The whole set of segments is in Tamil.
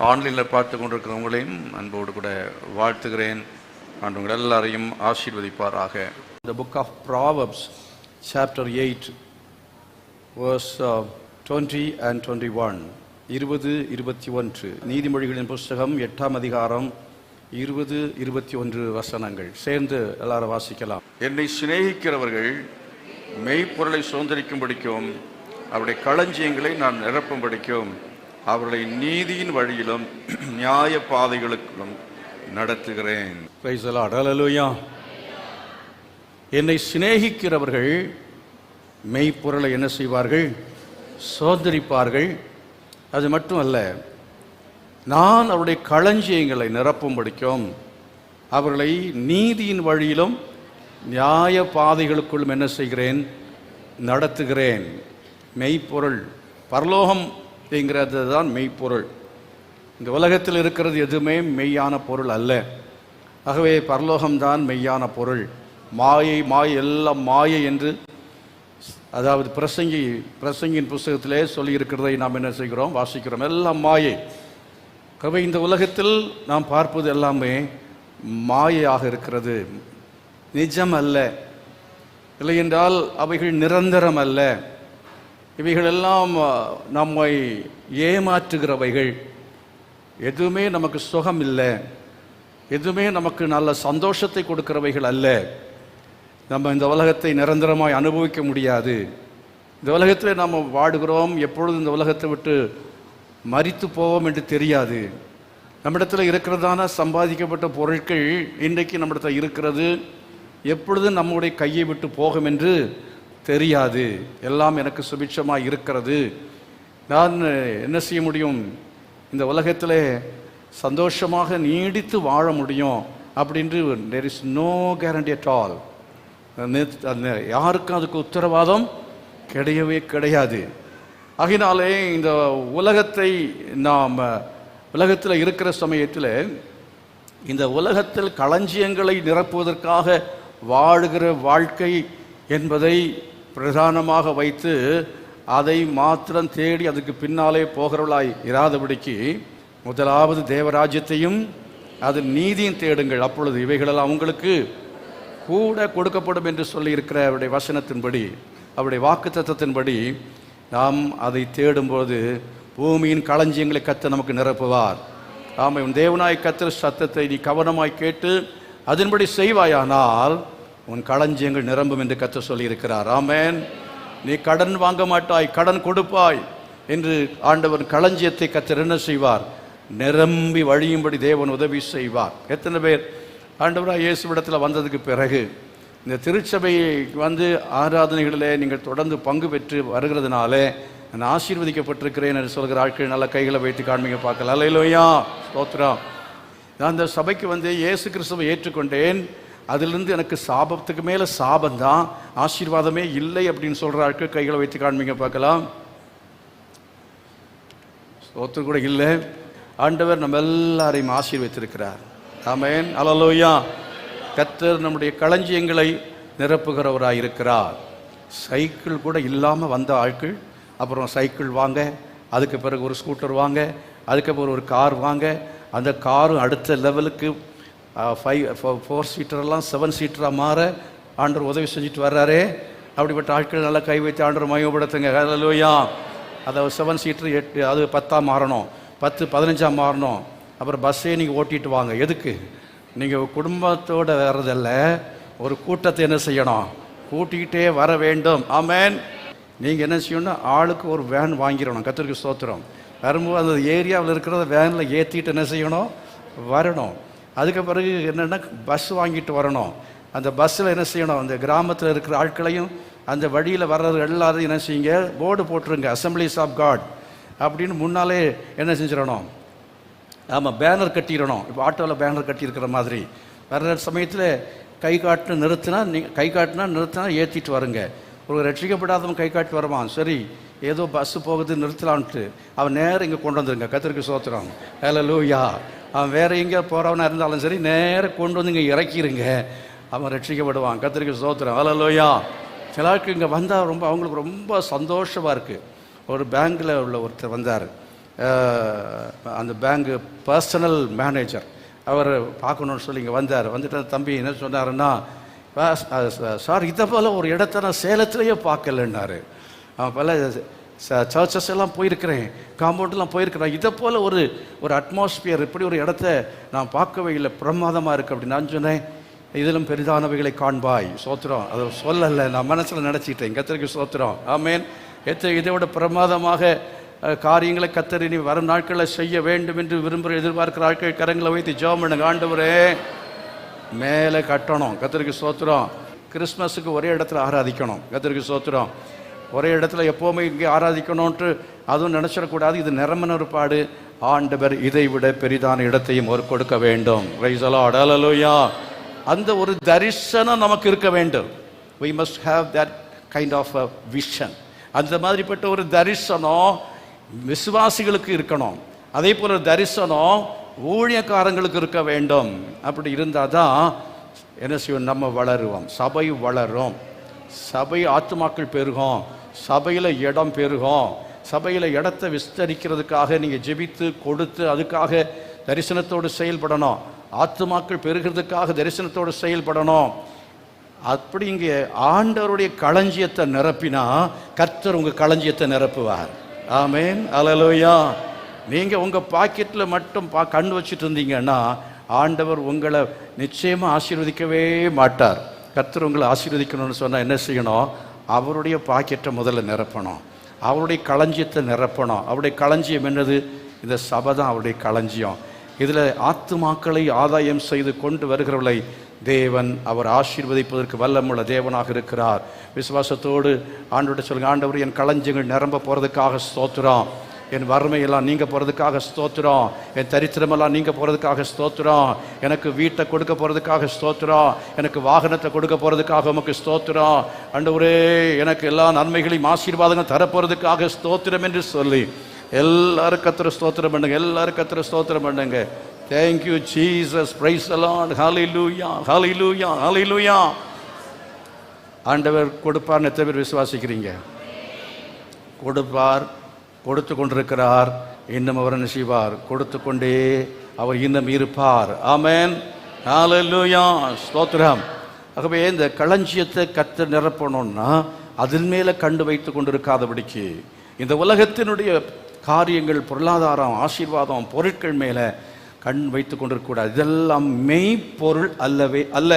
ஆன்லைனில் பார்த்து கொண்டிருக்கிறவங்களையும் அன்போடு கூட வாழ்த்துகிறேன். ஆண்டவங்கள் எல்லாரையும் ஆசீர்வதிப்பாராக. The book of Proverbs, chapter 8, verse 20 and 21. 20-21. நீதிமொழிகளின் புஸ்தகம் 8ஆம் அதிகாரம் 20-21 வசனங்கள் சேர்ந்து எல்லாரும் வாசிக்கலாம். என்னை சிநேகிக்கிறவர்கள் மெய்ப்பொருளை சுதந்திரிக்கும்படிக்கும் அவருடைய களஞ்சியங்களை நான் நிரப்பும்படிக்கும் அவர்களை நீதியின் வழியிலும் நியாய பாதைகளுக்கும் நடத்துகிறேன். Praise the lord. ஹல்லேலூயா. என்னை சிநேகிக்கிறவர்கள் மெய்ப்பொருளை என்ன செய்வார்கள்? சுதந்திரிப்பார்கள். அது மட்டுமல்ல, நான் அவருடைய களஞ்சியங்களை நிரப்பும்படிக்கும் அவர்களை நீதியின் வழியிலும் நியாய பாதைகளுக்குள்ளும் என்ன செய்கிறேன்? நடத்துகிறேன். மெய்ப்பொருள் பரலோகம் என்கிறது தான் மெய்ப்பொருள். இந்த உலகத்தில் இருக்கிறது எதுவுமே மெய்யான பொருள் அல்ல. ஆகவே பரலோகம்தான் மெய்யான பொருள். மாயை எல்லாம் மாயை என்று அதாவது பிரசங்கியின் புஸ்தகத்திலே சொல்லியிருக்கிறதை நாம் என்ன செய்கிறோம்? வாசிக்கிறோம். எல்லாம் மாயை. ஆகவே இந்த உலகத்தில் நாம் பார்ப்பது எல்லாமே மாயையாக இருக்கிறது, நிஜம் அல்ல. இல்லை என்றால் அவைகள் நிரந்தரம் அல்ல. இவைகளெல்லாம் நம்மை ஏமாற்றுகிறவைகள். எதுவுமே நமக்கு சுகம் இல்லை, எதுவுமே நமக்கு நல்ல சந்தோஷத்தை கொடுக்கிறவைகள் அல்ல. நம்ம இந்த உலகத்தை நிரந்தரமாய் அனுபவிக்க முடியாது. இந்த உலகத்தில் நாம் வாடுகிறோம். எப்பொழுது இந்த உலகத்தை விட்டு மரித்து போவோம் என்று தெரியாது. நம்மிடத்தில் இருக்கிறதான சம்பாதிக்கப்பட்ட பொருட்கள் இன்றைக்கு நம்மிடத்தில் இருக்கிறது, எப்பொழுது நம்முடைய கையை விட்டு போகும் என்று தெரியாது. எல்லாம் எனக்கு சுபிட்சமாக இருக்கிறது, நான் என்ன செய்ய முடியும்? இந்த உலகத்தில் சந்தோஷமாக நீடித்து வாழ முடியும் அப்படின்று there is no guarantee at all. யாருக்கும் அதுக்கு உத்தரவாதம் கிடையவே கிடையாது. ஆகினாலே இந்த உலகத்தை நாம் உலகத்தில் இருக்கிற சமயத்தில் இந்த உலகத்தில் களஞ்சியங்களை நிரப்புவதற்காக வாழுகிற வாழ்க்கை என்பதை பிரதானமாக வைத்து அதை மாத்திரம் தேடி அதுக்கு பின்னாலே போகிறவர்களாய் இராதபடிக்கு முதலாவது தேவராஜ்யத்தையும் அது நீதியும் தேடுங்கள், அப்பொழுது இவைகளெல்லாம் உங்களுக்கு கூட கொடுக்கப்படும் என்று சொல்லியிருக்கிற அவருடைய வசனத்தின்படி, அவருடைய வாக்குத்தத்தத்தின்படி நாம் அதை தேடும்போது பூமியின் களஞ்சியங்களை கர்த்தர் நமக்கு நிரப்புவார். ஆமாம், உன் தேவனாய் கர்த்தர் சத்தத்தை நீ கவனமாய் கேட்டு அதன்படி செய்வாயானால் உன் களஞ்சியங்கள் நிரம்பும் என்று கர்த்தர் சொல்லியிருக்கிறார். ஆமென். நீ கடன் வாங்க மாட்டாய், கடன் கொடுப்பாய் என்று ஆண்டவர் களஞ்சியத்தை கர்த்தர் என்ன செய்வார்? நிரம்பி வழியும்படி தேவன் உதவி செய்வார். எத்தனை பேர் ஆண்டவராக இயேசுவிடத்தில் வந்ததுக்கு பிறகு இந்த திருச்சபையை வந்து ஆராதனைகளிலே நீங்கள் தொடர்ந்து பங்கு பெற்று வருகிறதுனாலே நான் ஆசீர்வதிக்கப்பட்டிருக்கிறேன் என்று சொல்கிற ஆட்கள் நல்ல கைகளை வைத்து காண்பிங்க பார்க்கலாம். அல்லேலூயா, ஸ்தோத்திரம். நான் இந்த சபைக்கு வந்து இயேசு கிறிஸ்துவை ஏற்றுக்கொண்டேன், அதிலிருந்து எனக்கு சாபத்துக்கு மேலே சாபந்தான், ஆசீர்வாதமே இல்லை அப்படின்னு சொல்கிற ஆட்கள் கைகளை வைத்து காண்பிங்க பார்க்கலாம். ஒருத்தர் கூட இல்லை. ஆண்டவர் நம்ம எல்லாரையும் ஆசீர்வதித்திருக்கிறார். ஆமென், அல்லேலூயா. கர்த்தர் நம்முடைய களஞ்சியங்களை நிரப்புகிறவராக இருக்கிறார். சைக்கிள் கூட இல்லாமல் வந்த ஆட்கள் அப்புறம் சைக்கிள் வாங்க, அதுக்கு பிறகு ஒரு ஸ்கூட்டர் வாங்க, அதுக்கப்புறம் ஒரு கார் வாங்க, அந்த காரும் அடுத்த லெவலுக்கு 4 சீட்டரெல்லாம் 7 சீட்டராக மாற ஆண்டவர் உதவி செஞ்சுட்டு வர்றாரே. அப்படிப்பட்ட ஆட்கள் நல்லா கை வைத்து ஆண்டவர் மகிமைப்படுத்துங்க. ஹல்லேலூயா. அதாவது 7 சீட்டர் 8 அது 10ஆக மாறணும், 10 15ஆக மாறணும். அப்புறம் பஸ்ஸே நீங்கள் ஓட்டிட்டு வாங்க. எதுக்கு? நீங்கள் குடும்பத்தோடு வர்றதில்ல, ஒரு கூட்டத்தை என்ன செய்யணும்? கூட்டிக்கிட்டே வர வேண்டும். ஆமென். நீங்கள் என்ன செய்யணும்? ஆளுக்கு ஒரு வேன் வாங்கிடணும். கர்த்தருக்கு ஸ்தோத்திரம். வரும்போது அந்த ஏரியாவில் இருக்கிறத வேனில் ஏற்றிட்டு என்ன செய்யணும்? வரணும். அதுக்கு பிறகு என்னென்னா பஸ் வாங்கிட்டு வரணும். அந்த பஸ்ஸில் என்ன செய்யணும்? அந்த கிராமத்தில் இருக்கிற ஆட்களையும் அந்த வழியில் வர்றது எல்லாரும் என்ன செய்யுங்க? போர்டு போட்டுருங்க, அசம்பிளிஸ் ஆஃப் காட் அப்படின்னு முன்னாலே என்ன செஞ்சிடணும்? ஆமாம், பேனர் கட்டிடணும். இப்போ ஆட்டோவில் பேனர் கட்டியிருக்கிற மாதிரி வர்ற சமயத்தில் கை காட்டினா நிறுத்தினா ஏற்றிட்டு வருங்க. ஒரு ரட்சிக்கப்படாதவன் கை காட்டி வருவான், சரி ஏதோ பஸ்ஸு போகுது நிறுத்தலான்ட்டு அவன் நேரம் இங்கே கொண்டு வந்துருங்க. கர்த்தருக்கு ஸ்தோத்திரம். ஹல்லேலூயா. அவன் வேறு எங்கே போகிறவனா இருந்தாலும் சரி நேரம் கொண்டு வந்து இங்கே இறக்கிடுங்க, அவன் ரட்சிக்கப்படுவான். கர்த்தருக்கு ஸ்தோத்திரம். ஹல்லேலூயா. சிலருக்கு இங்கே வந்தால் அவங்களுக்கு ரொம்ப சந்தோஷமாக இருக்குது. ஒரு பேங்கில் உள்ள ஒருத்தர் வந்தார். அந்த பேங்கு பர்சனல் மேனேஜர் அவர் பார்க்கணுன்னு சொல்லி இங்கே வந்தார். வந்துட்டு தம்பி என்ன சொன்னாருன்னா, சார் இதை போல் ஒரு இடத்த நான் சேலத்துலேயே பார்க்கலன்னாரு. அவன் பல சர்ச்சஸ் எல்லாம் போயிருக்கிறேன், காம்பவுண்டெலாம் போயிருக்கிறேன், இதை போல் ஒரு அட்மாஸ்பியர், இப்படி ஒரு இடத்த நான் பார்க்கவே இல்லை, பிரமாதமாக இருக்குது அப்படின்னு நான் சொன்னேன். இதிலும் பெரிதானவைகளை காண்பாய். சோத்திரம். அதை சொல்லலை, நான் மனசில் நினச்சிட்டேன். கர்த்தருக்கு சோத்திரம். ஆமேன். இதை விட பிரமாதமாக காரியங்களை கர்த்தர் இனி வரும் நாட்களில் செய்ய வேண்டும் என்று விரும்புகிற எதிர்பார்க்கிற ஆட்கள் கரங்களை வைத்து ஜெபம் பண்ணுங்க. ஆண்டவரே மேலே கட்டணும். கர்த்தருக்கு சோத்திரம். கிறிஸ்மஸுக்கு ஒரே இடத்துல ஆராதிக்கணும். கர்த்தருக்கு சோத்திரம். ஒரே இடத்துல எப்போவுமே இங்கே ஆராதிக்கணும்ன்ட்டு அதுவும் நினச்சிடக்கூடாது. இது நிரம்பின ஒரு பாடு. ஆண்டவர் இதை விட பெரிதான இடத்தையும் ஒரு கொடுக்க வேண்டும். Praise the lord. ஹல்லேலூயா. அந்த ஒரு தரிசனம் நமக்கு இருக்க வேண்டும். we must have that kind of a vision. அந்த மாதிரிப்பட்ட ஒரு தரிசனம் விசுவாசிகளுக்கு இருக்கணும். அதே போல தரிசனம் ஊழியக்காரங்களுக்கு இருக்க வேண்டும். அப்படி இருந்தால் தான் என்ன செய்வோம், நம்ம வளருவோம், சபை வளரும், சபை ஆத்துமாக்கள் பெருகும், சபையில் இடம் பெருகும். சபையில் இடத்தை விஸ்தரிக்கிறதுக்காக நீங்கள் ஜெபித்து கொடுத்து அதுக்காக தரிசனத்தோடு செயல்படணும். ஆத்துமாக்கள் பெருகிறதுக்காக தரிசனத்தோடு செயல்படணும். அப்படி இங்கே ஆண்டவருடைய களஞ்சியத்தை நிரப்பினா கர்த்தர் உங்கள் களஞ்சியத்தை நிரப்புவார். ஆமேன். அல்லேலூயா. நீங்கள் உங்கள் பாக்கெட்டில் மட்டும் கண் வச்சுட்டு இருந்தீங்கன்னா ஆண்டவர் உங்களை நிச்சயமாக ஆசீர்வதிக்கவே மாட்டார். கர்த்தர் உங்களை ஆசீர்வதிக்கணும்னு சொன்னால் என்ன செய்யணும், அவருடைய பாக்கெட்டை முதல்ல நிரப்பணும், அவருடைய களஞ்சியத்தை நிரப்பணும். அவருடைய களஞ்சியம் என்னது? இந்த சபை தான் அவருடைய களஞ்சியம். இதில் ஆத்துமாக்களை ஆதாயம் செய்து கொண்டு வருகிறவர்களை தேவன் அவர் ஆசீர்வதிப்பதற்கு வல்லமுள்ள தேவனாக இருக்கிறார். விசுவாசத்தோடு ஆண்டவர்கிட்ட சொல்லுங்க, ஆண்டவர் என் களஞ்சியங்கள் நிரம்ப போகிறதுக்காக ஸ்தோத்திரம், என் வறுமையெல்லாம் நீங்கள் போகிறதுக்காக ஸ்தோத்திரம், என் தரித்திரமெல்லாம் நீங்கள் போகிறதுக்காக ஸ்தோத்திரம், எனக்கு வீட்டை கொடுக்க போகிறதுக்காக ஸ்தோத்திரம், எனக்கு வாகனத்தை கொடுக்க போகிறதுக்காக உமக்கு ஸ்தோத்திரம், ஆண்டவரே எனக்கு எல்லா நன்மைகளையும் ஆசீர்வாதங்கள் தரப்போகிறதுக்காக ஸ்தோத்திரம் என்று சொல்லி எல்லாரும் கர்த்தரை ஸ்தோத்திரம் பண்ணுங்க. எல்லாரும் கர்த்தரை ஸ்தோத்திரம் பண்ணுங்க. Thank you Jesus. Praise the Lord. Hallelujah. Hallelujah. Hallelujah. ஆண்டவர் கொடுப்பார்னு எத்தனை பேர் விசுவாசிக்கிறீங்க? கொடுப்பார், கொடுத்து கொண்டிருக்கிறார், இன்னும் அவர் என்ன செய்வார், கொடுத்து கொண்டே அவர் இன்னும் இருப்பார். ஆமென். ஹல்லேலூயா. ஸ்தோத்திரம். ஆகவே இந்த களஞ்சியத்தை கர்த்தர் நிரப்பணும்னா அதன் மேலே கண்டு வைத்து கொண்டிருக்காதபடிக்கு இந்த உலகத்தினுடைய காரியங்கள், பொருளாதாரம், ஆசீர்வாதம், பொருட்கள் மேலே கண் வைத்து கொண்டிருக்கக்கூடாது. இதெல்லாம் மெய்ப்பொருள் அல்லவே அல்ல.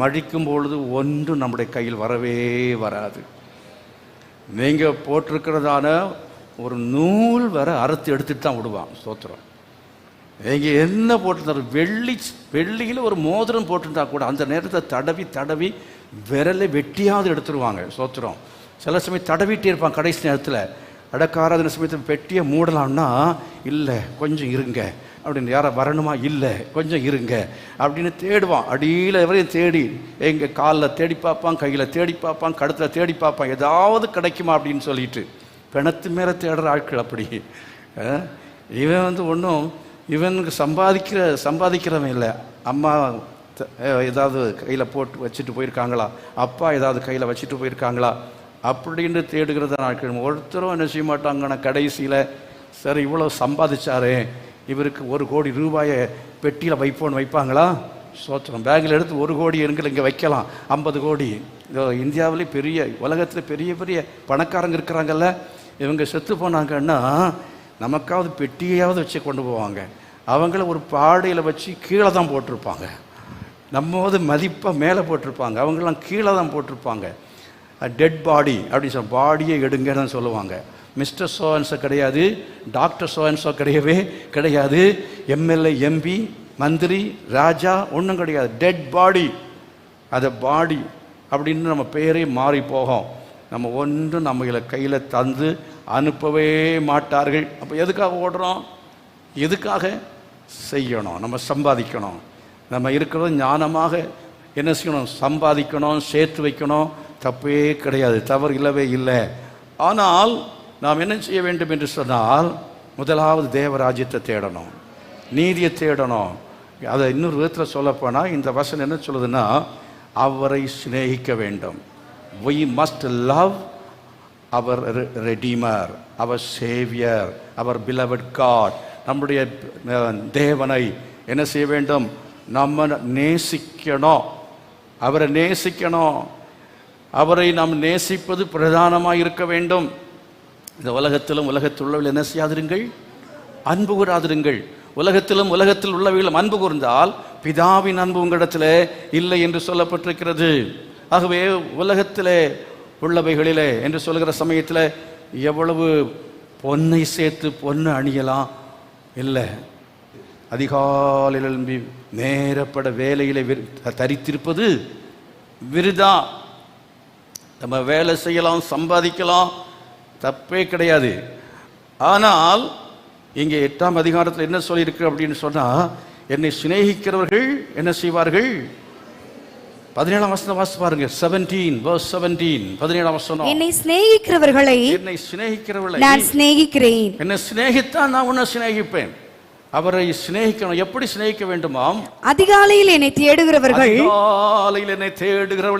மழிக்கும் பொழுது ஒன்றும் நம்முடைய கையில் வரவே வராது. நீங்கள் போட்டிருக்கிறதான ஒரு நூல் வர அறுத்து எடுத்துட்டு தான் விடுவான். ஸ்தோத்திரம். நீங்கள் என்ன போட்டிருந்தாரு, வெள்ளியில் ஒரு மோதிரம் போட்டிருந்தா கூட அந்த நேரத்தை தடவி தடவி விரலை வெட்டியாவது எடுத்துருவாங்க. ஸ்தோத்திரம். சில சமயம் தடவிட்டே இருப்பான். கடைசி நேரத்தில் அடக்காராதன சமயத்தில் பெட்டியை மூடலாம்னா இல்லை கொஞ்சம் இருங்க அப்படின்னு, யாரை வரணுமா, இல்லை கொஞ்சம் இருங்க அப்படின்னு தேடுவான். அடியில் எவரையும் தேடி எங்கள் காலில் தேடி பார்ப்பான், கையில் தேடி பார்ப்பான், கழுத்தில் தேடி பார்ப்பான், ஏதாவது கிடைக்குமா அப்படின்னு சொல்லிட்டு பிணத்து மேலே தேடுற ஆட்கள். அப்படி இவன் ஒன்றும் இவனுக்கு சம்பாதிக்கிறவன் இல்லை. அம்மா ஏதாவது கையில் போட்டு வச்சுட்டு போயிருக்காங்களா, அப்பா ஏதாவது கையில் வச்சுட்டு போயிருக்காங்களா அப்படின்னு தேடுகிறத நாட்கள். ஒருத்தரும் என்ன செய்ய மாட்டாங்கன்னா கடைசியில் சரி இவ்வளோ சம்பாதிச்சாரே இவருக்கு 1 கோடி ரூபாயை பெட்டியில் வைப்போன்னு வைப்பாங்களா? சோத்திரம். பேங்கில் எடுத்து 1 கோடி எண்கள் இங்கே வைக்கலாம், 50 கோடி. இந்தியாவிலே பெரிய உலகத்தில் பெரிய பெரிய பணக்காரங்க இருக்கிறாங்கல்ல, இவங்க செத்து போனாங்கன்னா நமக்காவது பெட்டியாவது வச்சு கொண்டு போவாங்க. அவங்கள ஒரு பாடையில் வச்சு கீழே தான் போட்டிருப்பாங்க. நம்ம மதிப்பாக மேலே போட்டிருப்பாங்க, அவங்களாம் கீழே தான் போட்டிருப்பாங்க. டெட் பாடி அப்படின்னு சொல்ல, பாடியை எடுங்கன்னு சொல்லுவாங்க. மிஸ்டர் சோன்ஸோ கிடையாது, டாக்டர் சோன்ஸோ கிடையவே கிடையாது, எம்எல்ஏ, எம்பி, மந்திரி, ராஜா ஒன்றும் கிடையாது. Dead body. அதை பாடி அப்படின்னு நம்ம பேரே மாறி போகும். நம்ம ஒன்றும் நம்ம கையில் தந்து அனுப்பவே மாட்டார்கள். அப்போ எதுக்காக ஓடுறோம்? எதுக்காக செய்யணும்? நம்ம சம்பாதிக்கணும். நம்ம இருக்கிறது ஞானமாக என்ன செய்யணும்? சம்பாதிக்கணும், சேர்த்து வைக்கணும். தப்பே கிடையாது, தவறு இல்லவே இல்லை. ஆனால் நாம் என்ன செய்ய வேண்டும் என்று சொன்னால், முதலாவது தேவராஜ்யத்தை தேடணும், நீதியை தேடணும். அதை இன்னொரு விதத்தில் சொல்லப்போனால் இந்த வசனம் என்ன சொல்லுதுன்னா, அவரை சிநேகிக்க வேண்டும். We must love our redeemer, our saviour, our beloved God. நம்முடைய தேவனை என்ன செய்ய வேண்டும்? நம்ம நேசிக்கணும், அவரை நேசிக்கணும். அவரை நாம் நேசிப்பது பிரதானமாக இருக்க வேண்டும். இந்த உலகத்திலும் உலகத்தில் உள்ளவர்கள் என்ன செய்யாதிருங்கள்? அன்பு கூறாதிருங்கள். உலகத்திலும் உலகத்தில் உள்ளவர்களும் அன்பு கூர்ந்தால் பிதாவின் அன்பு உங்களிடத்தில் இல்லை என்று சொல்லப்பட்டிருக்கிறது. ஆகவே உலகத்திலே உள்ளவைகளிலே என்று சொல்கிற சமயத்தில் எவ்வளவு பொன்னை சேர்த்து பொண்ணு அணியலாம்? இல்லை, அதிகாலையில் எழும்பி நேரப்பட வேலையிலே தரித்திருப்பது விருதா. நம்ம வேலை செய்யலாம், சம்பாதிக்கலாம், தப்பே கிடையாது. ஆனால் இங்கே 8ஆம் அதிகாரத்தில் என்ன சொல்லியிருக்கு அப்படின்னு சொன்னால், என்னை சிநேகிக்கிறவர்கள் என்ன செய்வார்கள்? 17ஆம் வசனம் வாசி பாருங்க. 17 வசனம். என்னை சிநேகிக்கிறவர்களை நான் சிநேகிக்கிறேன். என்னை சிநேகித்தா நான் உன்னை சிநேகிப்பேன். அவரை சிநேகிக்கணும். எப்படி சிநேகிக்க வேண்டுமாம்? அதிகாலையில் என்னை தேடுகிறவர்கள்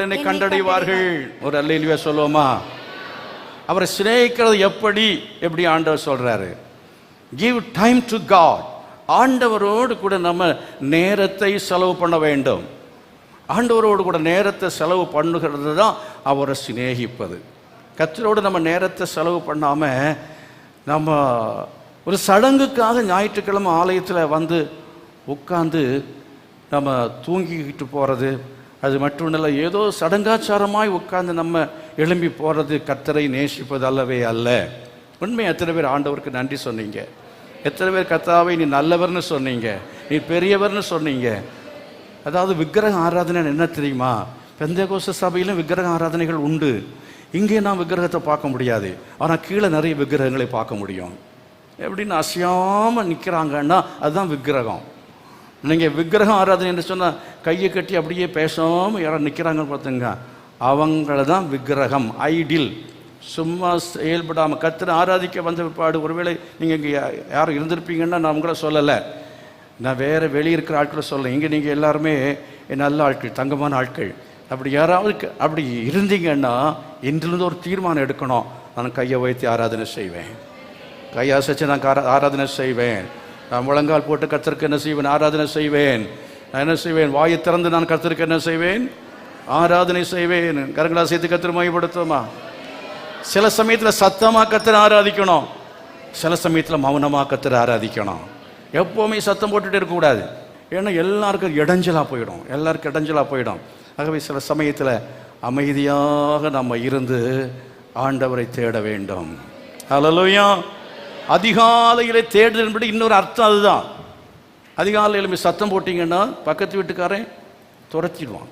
என்னை கண்டடைவார்கள். ஒரு அல்லேலூயா சொல்லுவோமா? அவரை சிநேகிக்கிறது எப்படி ஆண்டவர் சொல்றாரு? Give time to God. ஆண்டவரோடு கூட நம்ம நேரத்தை செலவு பண்ண வேண்டும். ஆண்டவரோடு கூட நேரத்தை செலவு பண்ணுகிறது தான் அவரை சிநேகிப்பது. கர்த்தரோடு நம்ம நேரத்தை செலவு பண்ணாமல் நம்ம ஒரு சடங்குக்காக ஞாயிற்றுக்கிழமை ஆலயத்தில் வந்து உட்காந்து நம்ம தூங்கிக்கிட்டு போகிறது, அது மட்டும் இல்லை, ஏதோ சடங்காச்சாரமாய் உட்கார்ந்து நம்ம எழும்பி போகிறது கர்த்தரை நேசிப்பது அல்லவே அல்ல. உண்மை. எத்தனை பேர் ஆண்டவருக்கு நன்றி சொன்னீங்க? எத்தனை பேர் கர்த்தாவை நீ நல்லவர்னு சொன்னீங்க, நீ பெரியவர்னு சொன்னீங்க? அதாவது விக்கிரக ஆராதனை என்ன தெரியுமா? பெந்தேகோஸ்து சபையிலும் விக்கிரக ஆராதனைகள் உண்டு. இங்கே நான் விக்கிரகத்தை பார்க்க முடியாது, ஆனால் கீழே நிறைய விக்கிரகங்களை பார்க்க முடியும். எப்படின்னு அசையாமல் நிற்கிறாங்கன்னா அதுதான் விக்கிரகம். நீங்கள் விக்கிரகம் ஆராதனை என்று சொன்னால் கையை கட்டி அப்படியே பேசாமல் யாரும் நிற்கிறாங்கன்னு பார்த்துங்க, அவங்கள தான் விக்கிரகம், ஐடில். சும்மா செயல்படாமல் கர்த்தரை ஆராதிக்க வந்த பிற்பாடு ஒருவேளை நீங்கள் இங்கே யாரும் இருந்திருப்பீங்கன்னா நான் உங்களை சொல்லலை, நான் வேறு வெளியே இருக்கிற ஆட்களை சொல்லலை. இங்கே நீங்கள் எல்லாருமே நல்ல ஆட்கள், தங்கமான ஆட்கள். அப்படி யாராவது அப்படி இருந்தீங்கன்னா இன்றிலிருந்து ஒரு தீர்மானம் எடுக்கணும். நான் கையை வைத்து ஆராதனை செய்வேன், கையாசைச்சு நான் ஆராதனை செய்வேன். நான் முழங்கால் போட்டு கர்த்தருக்கு என்ன செய்வேன்? ஆராதனை செய்வேன். நான் என்ன செய்வேன்? வாயை திறந்து நான் கர்த்தருக்கு என்ன செய்வேன்? ஆராதனை செய்வேன். கரங்களா சேர்த்து கர்த்தரை மகிமைப்படுத்துமா? சில சமயத்தில் சத்தமாக கர்த்தரை ஆராதிக்கணும், சில சமயத்தில் மௌனமாக கர்த்தரை ஆராதிக்கணும். எப்போவுமே சத்தம் போட்டுகிட்டே இருக்கக்கூடாது, ஏன்னா எல்லாருக்கும் இடைஞ்சலாக போயிடும். ஆகவே சில சமயத்தில் அமைதியாக நம்ம இருந்து ஆண்டவரை தேட வேண்டும். ஹல்லேலூயா. அதிகாலையிலே தேடுதல் இன்னொரு அர்த்தம் அதுதான். அதிகாலையில் சத்தம் போட்டிங்கன்னா பக்கத்து வீட்டுக்காரன் துரத்திடுவான்.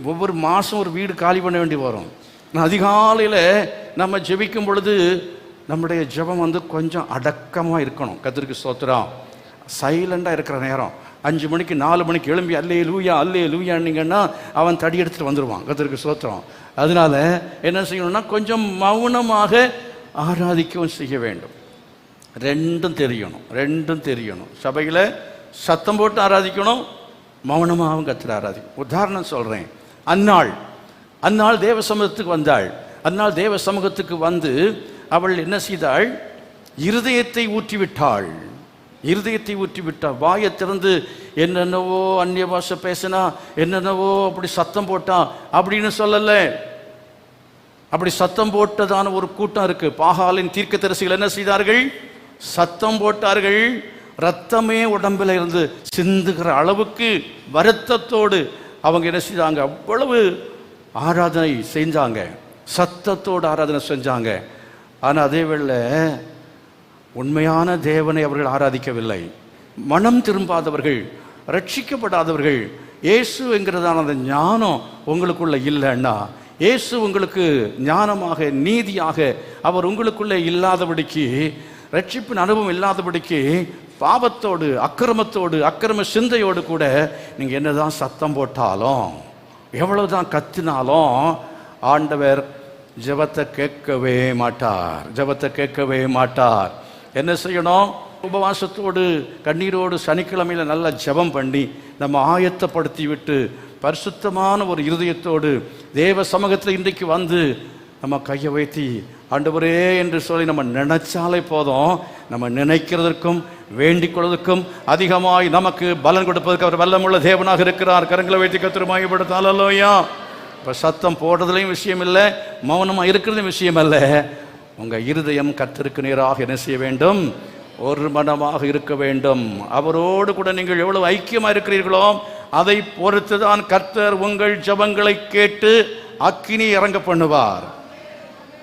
ஒவ்வொரு மாதம் ஒரு வீடு காலி பண்ண வேண்டி வரும். அதிகாலையில் நம்ம ஜெபிக்கும் பொழுது நம்முடைய ஜெபம் கொஞ்சம் அடக்கமாக இருக்கணும். கர்த்தருக்கு ஸ்தோத்திரம். சைலண்டாக இருக்கிற நேரம் 5 மணிக்கு 4 மணிக்கு எழும்பி அல்லே லூயான்னீங்கன்னா அவன் தடி எடுத்துகிட்டு வந்துடுவான். கர்த்தருக்கு ஸ்தோத்திரம். அதனால என்ன செய்யணும்னா கொஞ்சம் மௌனமாக ஆராதிக்கவும் செய்ய வேண்டும். ரெண்டும் தெரியணும். சபையில் சத்தம் போட்டு ஆராதிக்கணும், மௌனமாகவும் கர்த்தரை ஆராதிக்கணும். உதாரணம் சொல்கிறேன். அன்னாள் தேவ சமூகத்துக்கு வந்தாள். அன்னாள் தேவ சமூகத்துக்கு வந்து அவள் என்ன செய்தாள்? இருதயத்தை ஊற்றிவிட்டாள். வாயை திறந்து என்னென்னவோ அந்நிய பாஷை பேசினா, என்னென்னவோ அப்படி சத்தம் போட்டா அப்படின்னு சொல்லலை. அப்படி சத்தம் போட்டதான ஒரு கூட்டம் இருக்கு. பாகாலின் தீர்க்கதரிசிகள் என்ன செய்தார்கள்? சத்தம் போட்டார்கள். ரத்தமே உடம்பில் இருந்து சிந்துகிற அளவுக்கு வருத்தத்தோடு அவங்க என்ன செய்தாங்க? அவ்வளவு ஆராதனை செஞ்சாங்க, சத்தத்தோடு ஆராதனை செஞ்சாங்க. ஆனால் அதே வேளை உண்மையான தேவனை அவர்கள் ஆராதிக்கவில்லை. மனம் திரும்பாதவர்கள், ரட்சிக்கப்படாதவர்கள், இயேசு என்கிறதான அந்த ஞானம் உங்களுக்குள்ள இல்லைன்னா, இயேசு உங்களுக்கு ஞானமாக நீதியாக அவர் உங்களுக்குள்ளே இல்லாதபடிக்கு, ரட்சிப்பின் அனுபவம் இல்லாதபடிக்கு, பாவத்தோடு அக்கிரமத்தோடு அக்கிரம சிந்தையோடு கூட நீங்கள் என்னதான் சத்தம் போட்டாலும், எவ்வளவுதான் கத்தினாலும் ஆண்டவர் ஜெபத்தை கேட்கவே மாட்டார். என்ன செய்யணும்? உபவாசத்தோடு கண்ணீரோடு சனிக்கிழமையில் நல்லா ஜெபம் பண்ணி நம்ம ஆயத்தப்படுத்தி விட்டு பரிசுத்தமான ஒரு இருதயத்தோடு தேவ சமூகத்தில் இன்றைக்கு வந்து நம்ம கையை வைத்தி ஆண்டவரே என்று சொல்லி நம்ம நினைச்சாலே போதும். நம்ம நினைக்கிறதற்கும் வேண்டிக் கொள்வதற்கும் அதிகமாய் நமக்கு பலன் கொடுப்பதற்கு அவர் வல்லமுள்ள தேவனாக இருக்கிறார். கரங்களை வைத்து கர்த்தரை மகிமைப்படுத்த அல்லேலூயா. இப்போ சத்தம் போடுறதுலையும் விஷயம் இல்லை, மௌனமாக இருக்கிறதும் விஷயம் அல்ல. உங்கள் இருதயம் கர்த்தருக்கு நேராக என்ன செய்ய வேண்டும்? ஒரு மனமாக இருக்க வேண்டும். அவரோடு கூட நீங்கள் எவ்வளவு ஐக்கியமாக இருக்கிறீர்களோ அதை பொறுத்து தான் கர்த்தர் உங்கள் ஜெபங்களை கேட்டு அக்கினி இறங்க பண்ணுவார்.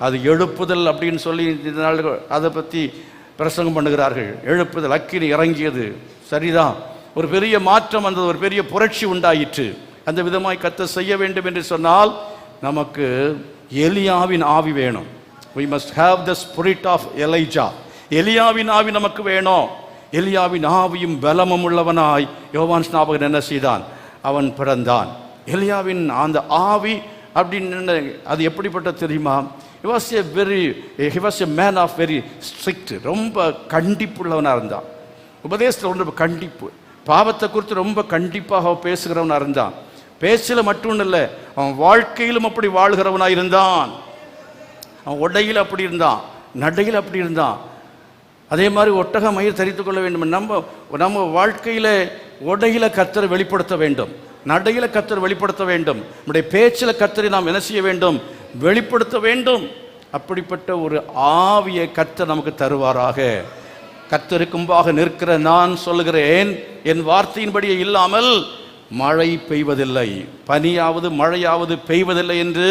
அது எழுப்புதல் அப்படின்னு சொல்லி இந்த நாள் அதை பற்றி பிரசங்கம் பண்ணுகிறார்கள். எழுப்புதல், அக்கினி இறங்கியது சரிதான். ஒரு பெரிய மாற்றம் வந்தது, ஒரு பெரிய புரட்சி உண்டாயிற்று. அந்த விதமாய் கர்த்தர் செய்ய வேண்டும் என்று சொன்னால் நமக்கு எலியாவின் ஆவி வேணும். We must have the spirit of Elijah. எலியாவின் ஆவி நமக்கு வேணும். எலியாவின் ஆவியும் பலமும் உள்ளவனாய் யோவான் ஸ்நாபகன் என்ன செய்தான்? அவன் பிறந்தான். எலியாவின் அந்த ஆவி அப்படின்னு அது எப்படிப்பட்ட தெரியுமா? he was a man of very strict, ரொம்ப கண்டிப்புள்ளவனாக இருந்தான். உபதேசத்தில் ரொம்ப கண்டிப்பு, பாவத்தை குறித்து ரொம்ப கண்டிப்பாக பேசுகிறவனாக இருந்தான். பேச்சில் மட்டும் இல்லை, அவன் வாழ்க்கையிலும் அப்படி வாழ்கிறவனாக இருந்தான். அவன் உடையில் அப்படி இருந்தான், நடையில் அப்படி இருந்தான். அதே மாதிரி ஒட்டக மயிர் தரித்து கொள்ள வேண்டும். நம்ம வாழ்க்கையில் உடையில கர்த்தரை வெளிப்படுத்த வேண்டும், நடையில கர்த்தரை வெளிப்படுத்த வேண்டும், நம்முடைய பேச்சில் கர்த்தரை நாம் என்ன செய்ய வேண்டும்? வெளிப்படுத்த வேண்டும். அப்படிப்பட்ட ஒரு ஆவியை கர்த்தர் நமக்கு தருவாராக. கர்த்தருக்கு முன்பாக நிற்கிற நான் சொல்லுகிறேன், என் வார்த்தையின்படியே இல்லாமல் மழை பெய்வதில்லை, பனியாவது மழையாவது பெய்வதில்லை என்று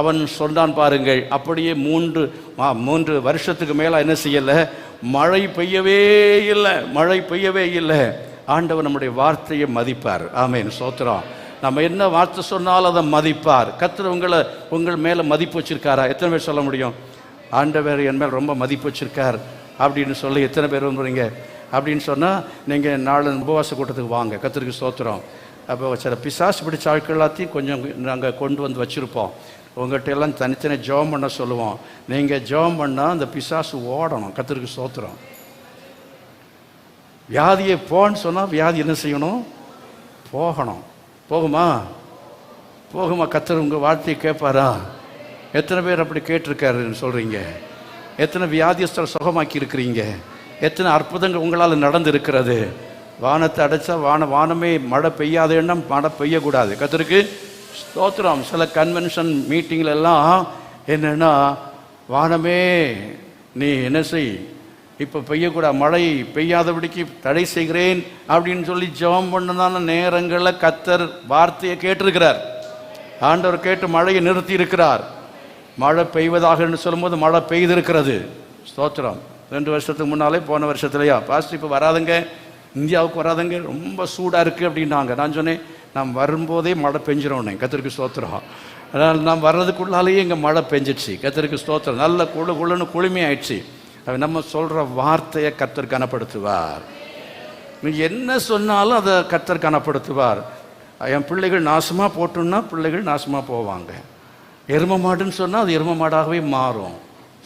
அவன் சொன்னான். பாருங்கள், அப்படியே 3 வருஷத்துக்கு மேலே என்ன செய்யலை? மழை பெய்யவே இல்லை. ஆண்டவர் நம்முடைய வார்த்தையை மதிப்பார். ஆமென், ஸ்தோத்திரம். நம்ம என்ன வார்த்தை சொன்னாலும் அதை மதிப்பார். கர்த்தர் உங்கள் மேலே மதிப்பு வச்சிருக்காரா? எத்தனை பேர் சொல்ல முடியும்? ஆண்டவர் என் மேல் ரொம்ப மதிப்பு வச்சிருக்கார் அப்படின்னு சொல்லி எத்தனை பேர் வந்துடுறீங்க? அப்படின்னு சொன்னால் நீங்கள் நாலு உபவாச கூட்டத்துக்கு வாங்க. கர்த்தருக்கு ஸ்தோத்திரம். அப்போ சில பிசாசு பிடிச்ச ஆட்கள் எல்லாத்தையும் கொஞ்சம் நாங்கள் கொண்டு வந்து வச்சுருப்போம். உங்கள்கிட்ட எல்லாம் தனித்தனி ஜெபம் பண்ண சொல்லுவோம். நீங்கள் ஜெபம் பண்ணால் அந்த பிசாசு ஓடணும். கர்த்தருக்கு ஸ்தோத்திரம். வியாதியை போன்னு சொன்னால் வியாதி என்ன செய்யணும்? போகணும். போகுமா? கர்த்தர் உங்கள் வார்த்தையை கேட்பாரா? எத்தனை பேர் அப்படி கேட்டிருக்காருன்னு சொல்கிறீங்க? எத்தனை வியாதியஸ்தர் சுகமாக்கி இருக்கிறீங்க? எத்தனை அற்புதங்கள் உங்களால் நடந்திருக்கிறது? வானத்தை அடைச்சா வானமே மழை பெய்யாத எண்ணம், மழை பெய்யக்கூடாது. கர்த்தருக்கு ஸ்தோத்திரம். சில கன்வென்ஷன் மீட்டிங்கில் எல்லாம் என்னென்னா, வானமே நீ என்ன செய், இப்போ பெய்யக்கூடாது, மழை பெய்யாதபடிக்கு தடை செய்கிறேன் அப்படின்னு சொல்லி ஜெபம் பண்ணதான நேரங்களில் கர்த்தர் வார்த்தையை கேட்டிருக்கிறார். ஆண்டவர் கேட்டு மழையை நிறுத்தி இருக்கிறார். மழை பெய்வதாக என்று சொல்லும்போது மழை பெய்திருக்கிறது. ஸ்தோத்திரம். 2 வருஷத்துக்கு முன்னாலே, போன வருஷத்துலையா, பாஸ்டர் இப்போ வராதுங்க, இந்தியாவுக்கு வராதுங்க, ரொம்ப சூடாக இருக்குது அப்படின்னாங்க. நான் சொன்னேன், நாம் வரும்போதே மழை பெஞ்சிரோன்னே. கர்த்தருக்கு ஸ்தோத்திரம். அதனால் நாம் வர்றதுக்குள்ளாலேயே இங்கே மழை பெஞ்சிடுச்சு. கர்த்தருக்கு ஸ்தோத்திரம். நல்ல குழுன்னு குளுமையாயிடுச்சு. நம்ம சொல்கிற வார்த்தையை கர்த்தர் கனப்படுத்துவார். நீங்கள் என்ன சொன்னாலும் அதை கர்த்தர் கனப்படுத்துவார். என் பிள்ளைகள் நாசமாக போட்டோன்னா பிள்ளைகள் நாசமாக போவாங்க. எரும மாடுன்னு சொன்னால் அது எரும மாடாகவே மாறும்.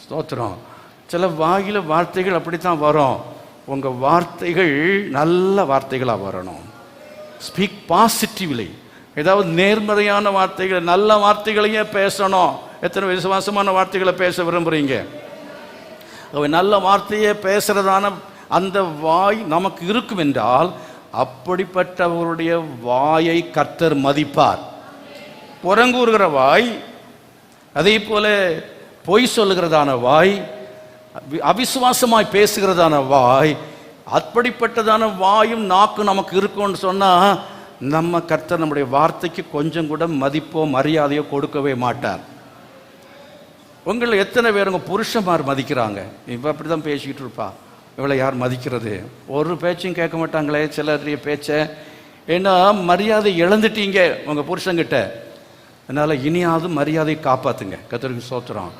ஸ்தோத்திரம். சில வாயில வார்த்தைகள் அப்படித்தான் வரும். உங்கள் வார்த்தைகள் நல்ல வார்த்தைகளாக வரணும். Speak positively. ஏதாவது நேர்மறையான வார்த்தைகள், நல்ல வார்த்தைகளையே பேசணும். எத்தனை விசுவாசமான வார்த்தைகளை பேச விரும்புகிறீங்க? நல்ல வார்த்தையை பேசுகிறதான அந்த வாய் நமக்கு இருக்கும் என்றால், அப்படிப்பட்டவருடைய வாயை கர்த்தர் மதிப்பார். புறங்கூறுகிற வாய், அதே போல பொய் சொல்லுகிறதான வாய், அவிசுவாசமாய் பேசுகிறதான வாய், அப்படிப்பட்டதான வாயும் நாக்கு நமக்கு இருக்கும்னு சொன்னால், நம்ம கர்த்தர் நம்முடைய வார்த்தைக்கு கொஞ்சம் கூட மதிப்போ மரியாதையோ கொடுக்கவே மாட்டார். உங்களை எத்தனை பேர் உங்கள் புருஷன்மார் மதிக்கிறாங்க? இப்போ அப்படி தான் பேசிக்கிட்டு இருப்பா, இவளை யார் மதிக்கிறது? ஒரு பேச்சையும் கேட்க மாட்டாங்களே சிலருடைய பேச்சை. ஏன்னா மரியாதை இழந்துட்டீங்க உங்கள் புருஷங்கிட்ட. அதனால் இனியாவது மரியாதையை காப்பாற்றுங்க. கர்த்தருக்கு ஸ்தோத்திரம்.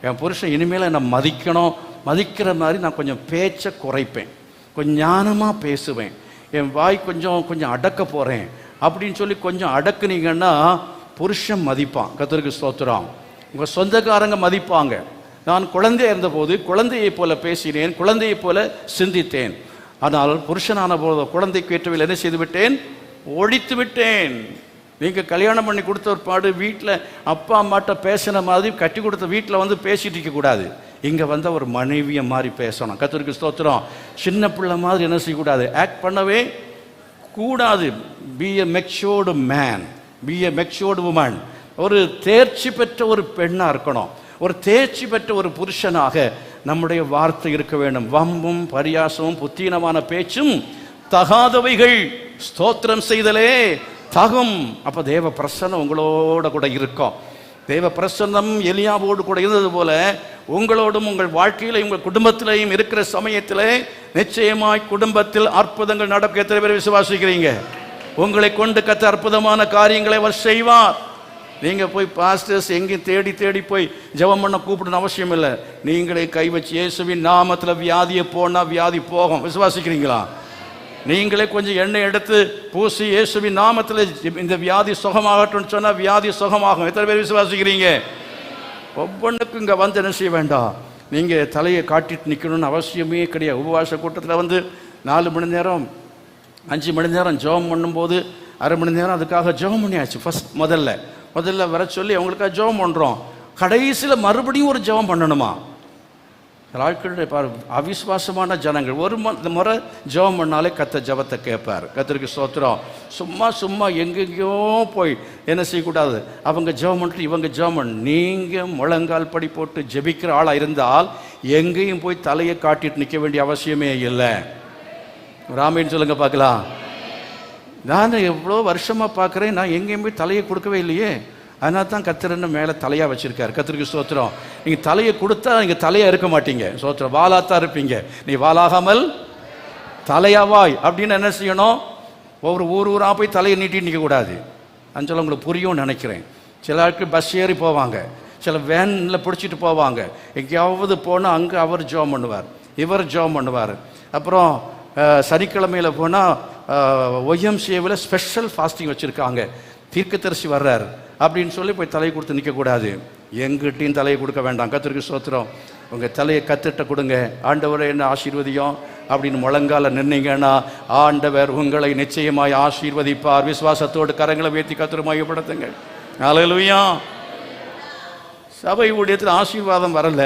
என் புருஷன் இனிமேல் என்னை மதிக்கணும், மதிக்கிற மாதிரி நான் கொஞ்சம் பேச்சை குறைப்பேன், கொஞ்சம் ஞானமாக பேசுவேன், என் வாய் கொஞ்சம் அடக்க போகிறேன் அப்படின்னு சொல்லி கொஞ்சம் அடக்குனீங்கன்னா புருஷன் மதிப்பான். கர்த்தருக்கு ஸ்தோத்திரம். உங்கள் சொந்தக்காரங்க மதிப்பாங்க. நான் குழந்தையாக இருந்தபோது குழந்தையை போல பேசினேன், குழந்தையை போல சிந்தித்தேன். ஆனால் புருஷனான போது குழந்தைக்கு ஏற்றவில் என்ன செய்து விட்டேன்? ஒழித்து விட்டேன். நீங்கள் கல்யாணம் பண்ணி கொடுத்த ஒரு பாடு வீட்டில் அப்பா அம்மாட்ட பேசின மாதிரி கட்டி கொடுத்த வீட்டில் வந்து பேசிட்டு இருக்கக்கூடாது. இங்கே வந்து ஒரு மனைவியை மாதிரி பேசணும். கர்த்தருக்கு ஸ்தோத்திரம். சின்ன பிள்ளை மாதிரி என்ன செய்யக்கூடாது, ஆக்ட் பண்ணவே கூடாது. Be a matured man, be a matured woman. ஒரு தேர்ச்சி பெற்ற ஒரு பெண்ணாக இருக்கணும். ஒரு தேர்ச்சி பெற்ற ஒரு புருஷனாக நம்முடைய வார்த்தை இருக்க வேண்டும். வம்பும் பரியாசமும் புத்தீனமான பேச்சும் தகாதவைகள், ஸ்தோத்திரம் செய்தலே தகும். அப்போ தேவ பிரசன்னம் உங்களோட கூட இருக்கும். தேவ பிரசன்னம் எலியாவோடு கூட இருந்தது போல உங்களோடும் உங்கள் வாழ்க்கையில உங்கள் குடும்பத்திலையும் இருக்கிற சமயத்தில் நிச்சயமாய் குடும்பத்தில் அற்புதங்கள் நடக்க எத்தனை பேர் விசுவாசிக்கிறீங்க? உங்களை கொண்டு கத்த அற்புதமான காரியங்களை அவர் செய்வார். நீங்க போய் பாஸ்டர்ஸ் எங்கேயும் தேடி தேடி போய் ஜெபம் பண்ண கூப்பிடணும் அவசியம் இல்லை. நீங்களே கை வச்சு இயேசுவின் நாமத்தில் வியாதியை போனா வியாதி போகும். விசுவாசிக்கிறீங்களா? நீங்களே கொஞ்சம் எண்ணெய் எடுத்து பூசி இயேசுவின் நாமத்தில் இந்த வியாதி சுகமாகட்டும் சொன்னா வியாதி சுகமாகும். எத்தனை பேர் விசுவாசிக்கிறீங்க? ஒவ்வொன்றுக்கும் இங்கே வந்து என்ன செய்ய வேண்டாம், நீங்கள் தலையை காட்டிட்டு நிற்கணும்னு அவசியமே கிடையாது. உபவாச கூட்டத்தில் வந்து 4 மணி நேரம் 5 மணி நேரம் ஜெபம் பண்ணும்போது அரை மணி நேரம் அதுக்காக ஜெபம் பண்ணியாச்சு. முதல்ல வர சொல்லி அவங்களுக்காக ஜெபம் பண்ணுறோம். கடைசியில் மறுபடியும் ஒரு ஜெபம் பண்ணணுமா? ஆட்களுடைய அவிசுவாசமான ஜனங்கள் ஒரு முறை ஜெபம் பண்ணாலே கத்த ஜெபத்தை கேட்பார். கர்த்தருக்கு ஸ்தோத்திரம். சும்மா எங்கெங்கேயோ போய் என்ன செய்யக்கூடாது, அவங்க ஜெபம் பண்ணிட்டு இவங்க ஜெபம் பண்ண. நீங்கள் முழங்கால் படி போட்டு ஜெபிக்கிற ஆளாக இருந்தால் எங்கேயும் போய் தலையை காட்டிட்டு நிற்க வேண்டிய அவசியமே இல்லை. ராமேன்னு சொல்லுங்க பார்க்கலாம். நான் எவ்வளோ வருஷமாக பார்க்குறேன், நான் எங்கேயும் போய் தலையை கொடுக்கவே இல்லையே. அதனால தான் கர்த்தர் மேலே தலையாக வச்சுருக்கார். கர்த்தருக்கு ஸ்தோத்திரம். நீங்கள் தலையை கொடுத்தா நீங்கள் தலையாக இருக்க மாட்டீங்க. ஸ்தோத்திரம். வாலாத்தான் இருப்பீங்க. நீ வாலாகாமல் தலையாவாய் அப்படின்னு என்ன செய்யணும்? ஒவ்வொரு ஊராக போய் தலையை நீட்டி நிற்கக்கூடாது. அஞ்சல் உங்களுக்கு புரியும்னு நினைக்கிறேன். சில ஆட்கள் பஸ் ஏறி போவாங்க, சில வேனில் பிடிச்சிட்டு போவாங்க. எங்கேயாவது போனால் அங்கே அவர் ஜெபம் பண்ணுவார், இவர் ஜெபம் பண்ணுவார். அப்புறம் சனிக்கிழமையில் போனால் ஒய்எம்சிஏவில் ஸ்பெஷல் ஃபாஸ்டிங் வச்சுருக்காங்க, தீர்க்கதரிசி வர்றார் அப்படின்னு சொல்லி போய் தலையை கொடுத்து நிற்கக்கூடாது. எங்கிட்டையும் தலையை கொடுக்க வேண்டாம். கர்த்தருக்கு ஸ்தோத்திரம். உங்கள் தலையை கத்திட்ட கொடுங்க. ஆண்டவரை என்ன ஆசீர்வதியும் அப்படின்னு முழங்கால நின்னீங்கன்னா ஆண்டவர் உங்களை நிச்சயமாய் ஆசீர்வதிப்பார். விசுவாசத்தோடு கரங்களை உயர்த்தி கர்த்தரை மையப்படுத்துங்கள். அல்லேலூயா. சபை ஊழியத்தில் ஆசீர்வாதம் வரல.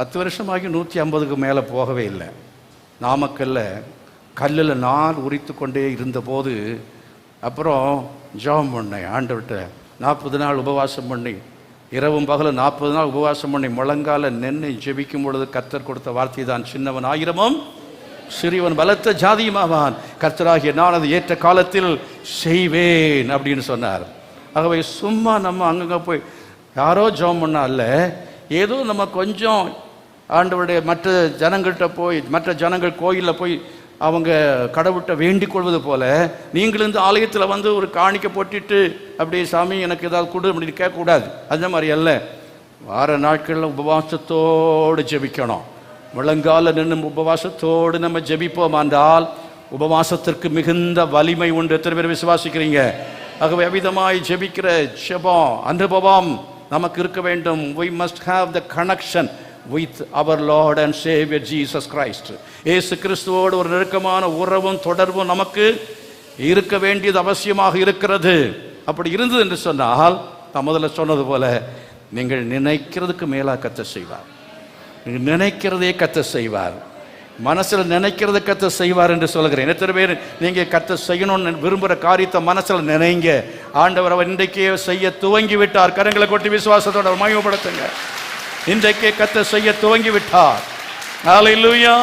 10 வருஷமாகி 150க்கு மேலே போகவே இல்லை. நாமக்கல்ல கல்லில் நாள் உரித்து கொண்டே இருந்தபோது அப்புறம் ஜெபம் பண்ணேன். ஆண்டவர்கிட்ட 40 நாள் உபவாசம் பண்ணி, இரவும் பகலும் 40 நாள் உபவாசம் பண்ணி முழங்கால நின்று ஜெபிக்கும் பொழுது கர்த்தர் கொடுத்த வார்த்தை தான், சின்னவன் 1000 சிறியவன் பலத்த ஜாதியுமாவான், கர்த்தராகிய நான் அது ஏற்ற காலத்தில் செய்வேன் அப்படின்னு சொன்னார். ஆகவே சும்மா நம்ம அங்கங்கே போய் யாரோ ஜெபம் பண்ணா அல்ல, ஏதோ நம்ம கொஞ்சம் ஆண்டவருடைய மற்ற ஜனங்கள்கிட்ட போய், மற்ற ஜனங்கள் கோயிலில் போய் அவங்க கடவுள்கிட்ட வேண்டிக் கொள்வது போல நீங்களும் இந்த ஆலயத்தில் வந்து ஒரு காணிக்கை போட்டுட்டு அப்படியே சாமி எனக்கு ஏதாவது கொடு அப்படின்னு கேட்கக்கூடாது. அந்த மாதிரி அல்ல. வார நாட்களில் உபவாசத்தோடு ஜெபிக்கணும். முழங்கால நின்று உபவாசத்தோடு நம்ம ஜெபிப்போம் என்றால் உபவாசத்திற்கு மிகுந்த வலிமை உண்டு. எத்தனை பேர் விசுவாசிக்கிறீங்க? ஆகவே அவிதமாய் ஜெபிக்கிற ஜெபம் அனுபவம் நமக்கு இருக்க வேண்டும். we must have the connection with our Lord and Savior Jesus Christ. இயேசு கிறிஸ்துவோடு ஒரு நெருக்கமான உறவும் தொடர்பும் நமக்கு இருக்க வேண்டியது அவசியமாக இருக்கிறது. அப்படி இருந்தது என்று சொன்னால் நான் முதல்ல சொன்னது போல நீங்கள் நினைக்கிறதுக்கு மேலாக கர்த்தர் செய்வார். நீங்கள் நினைக்கிறதே கர்த்தர் செய்வார். மனசில் நினைக்கிறத கர்த்தர் செய்வார் என்று சொல்கிறேன். எத்தனை பேர் நீங்கள் கர்த்தர் செய்யணும்னு விரும்புகிற காரியத்தை மனசில் நினைங்க. ஆண்டவர் அவர் இன்றைக்கே செய்ய துவங்கி விட்டார். கரங்களை கொட்டி விசுவாசத்தோட மகிமைப்படுத்துங்க. இன்றைக்கே கர்த்தர் செய்ய துவங்கி விட்டார். ஹல்லேலூயா.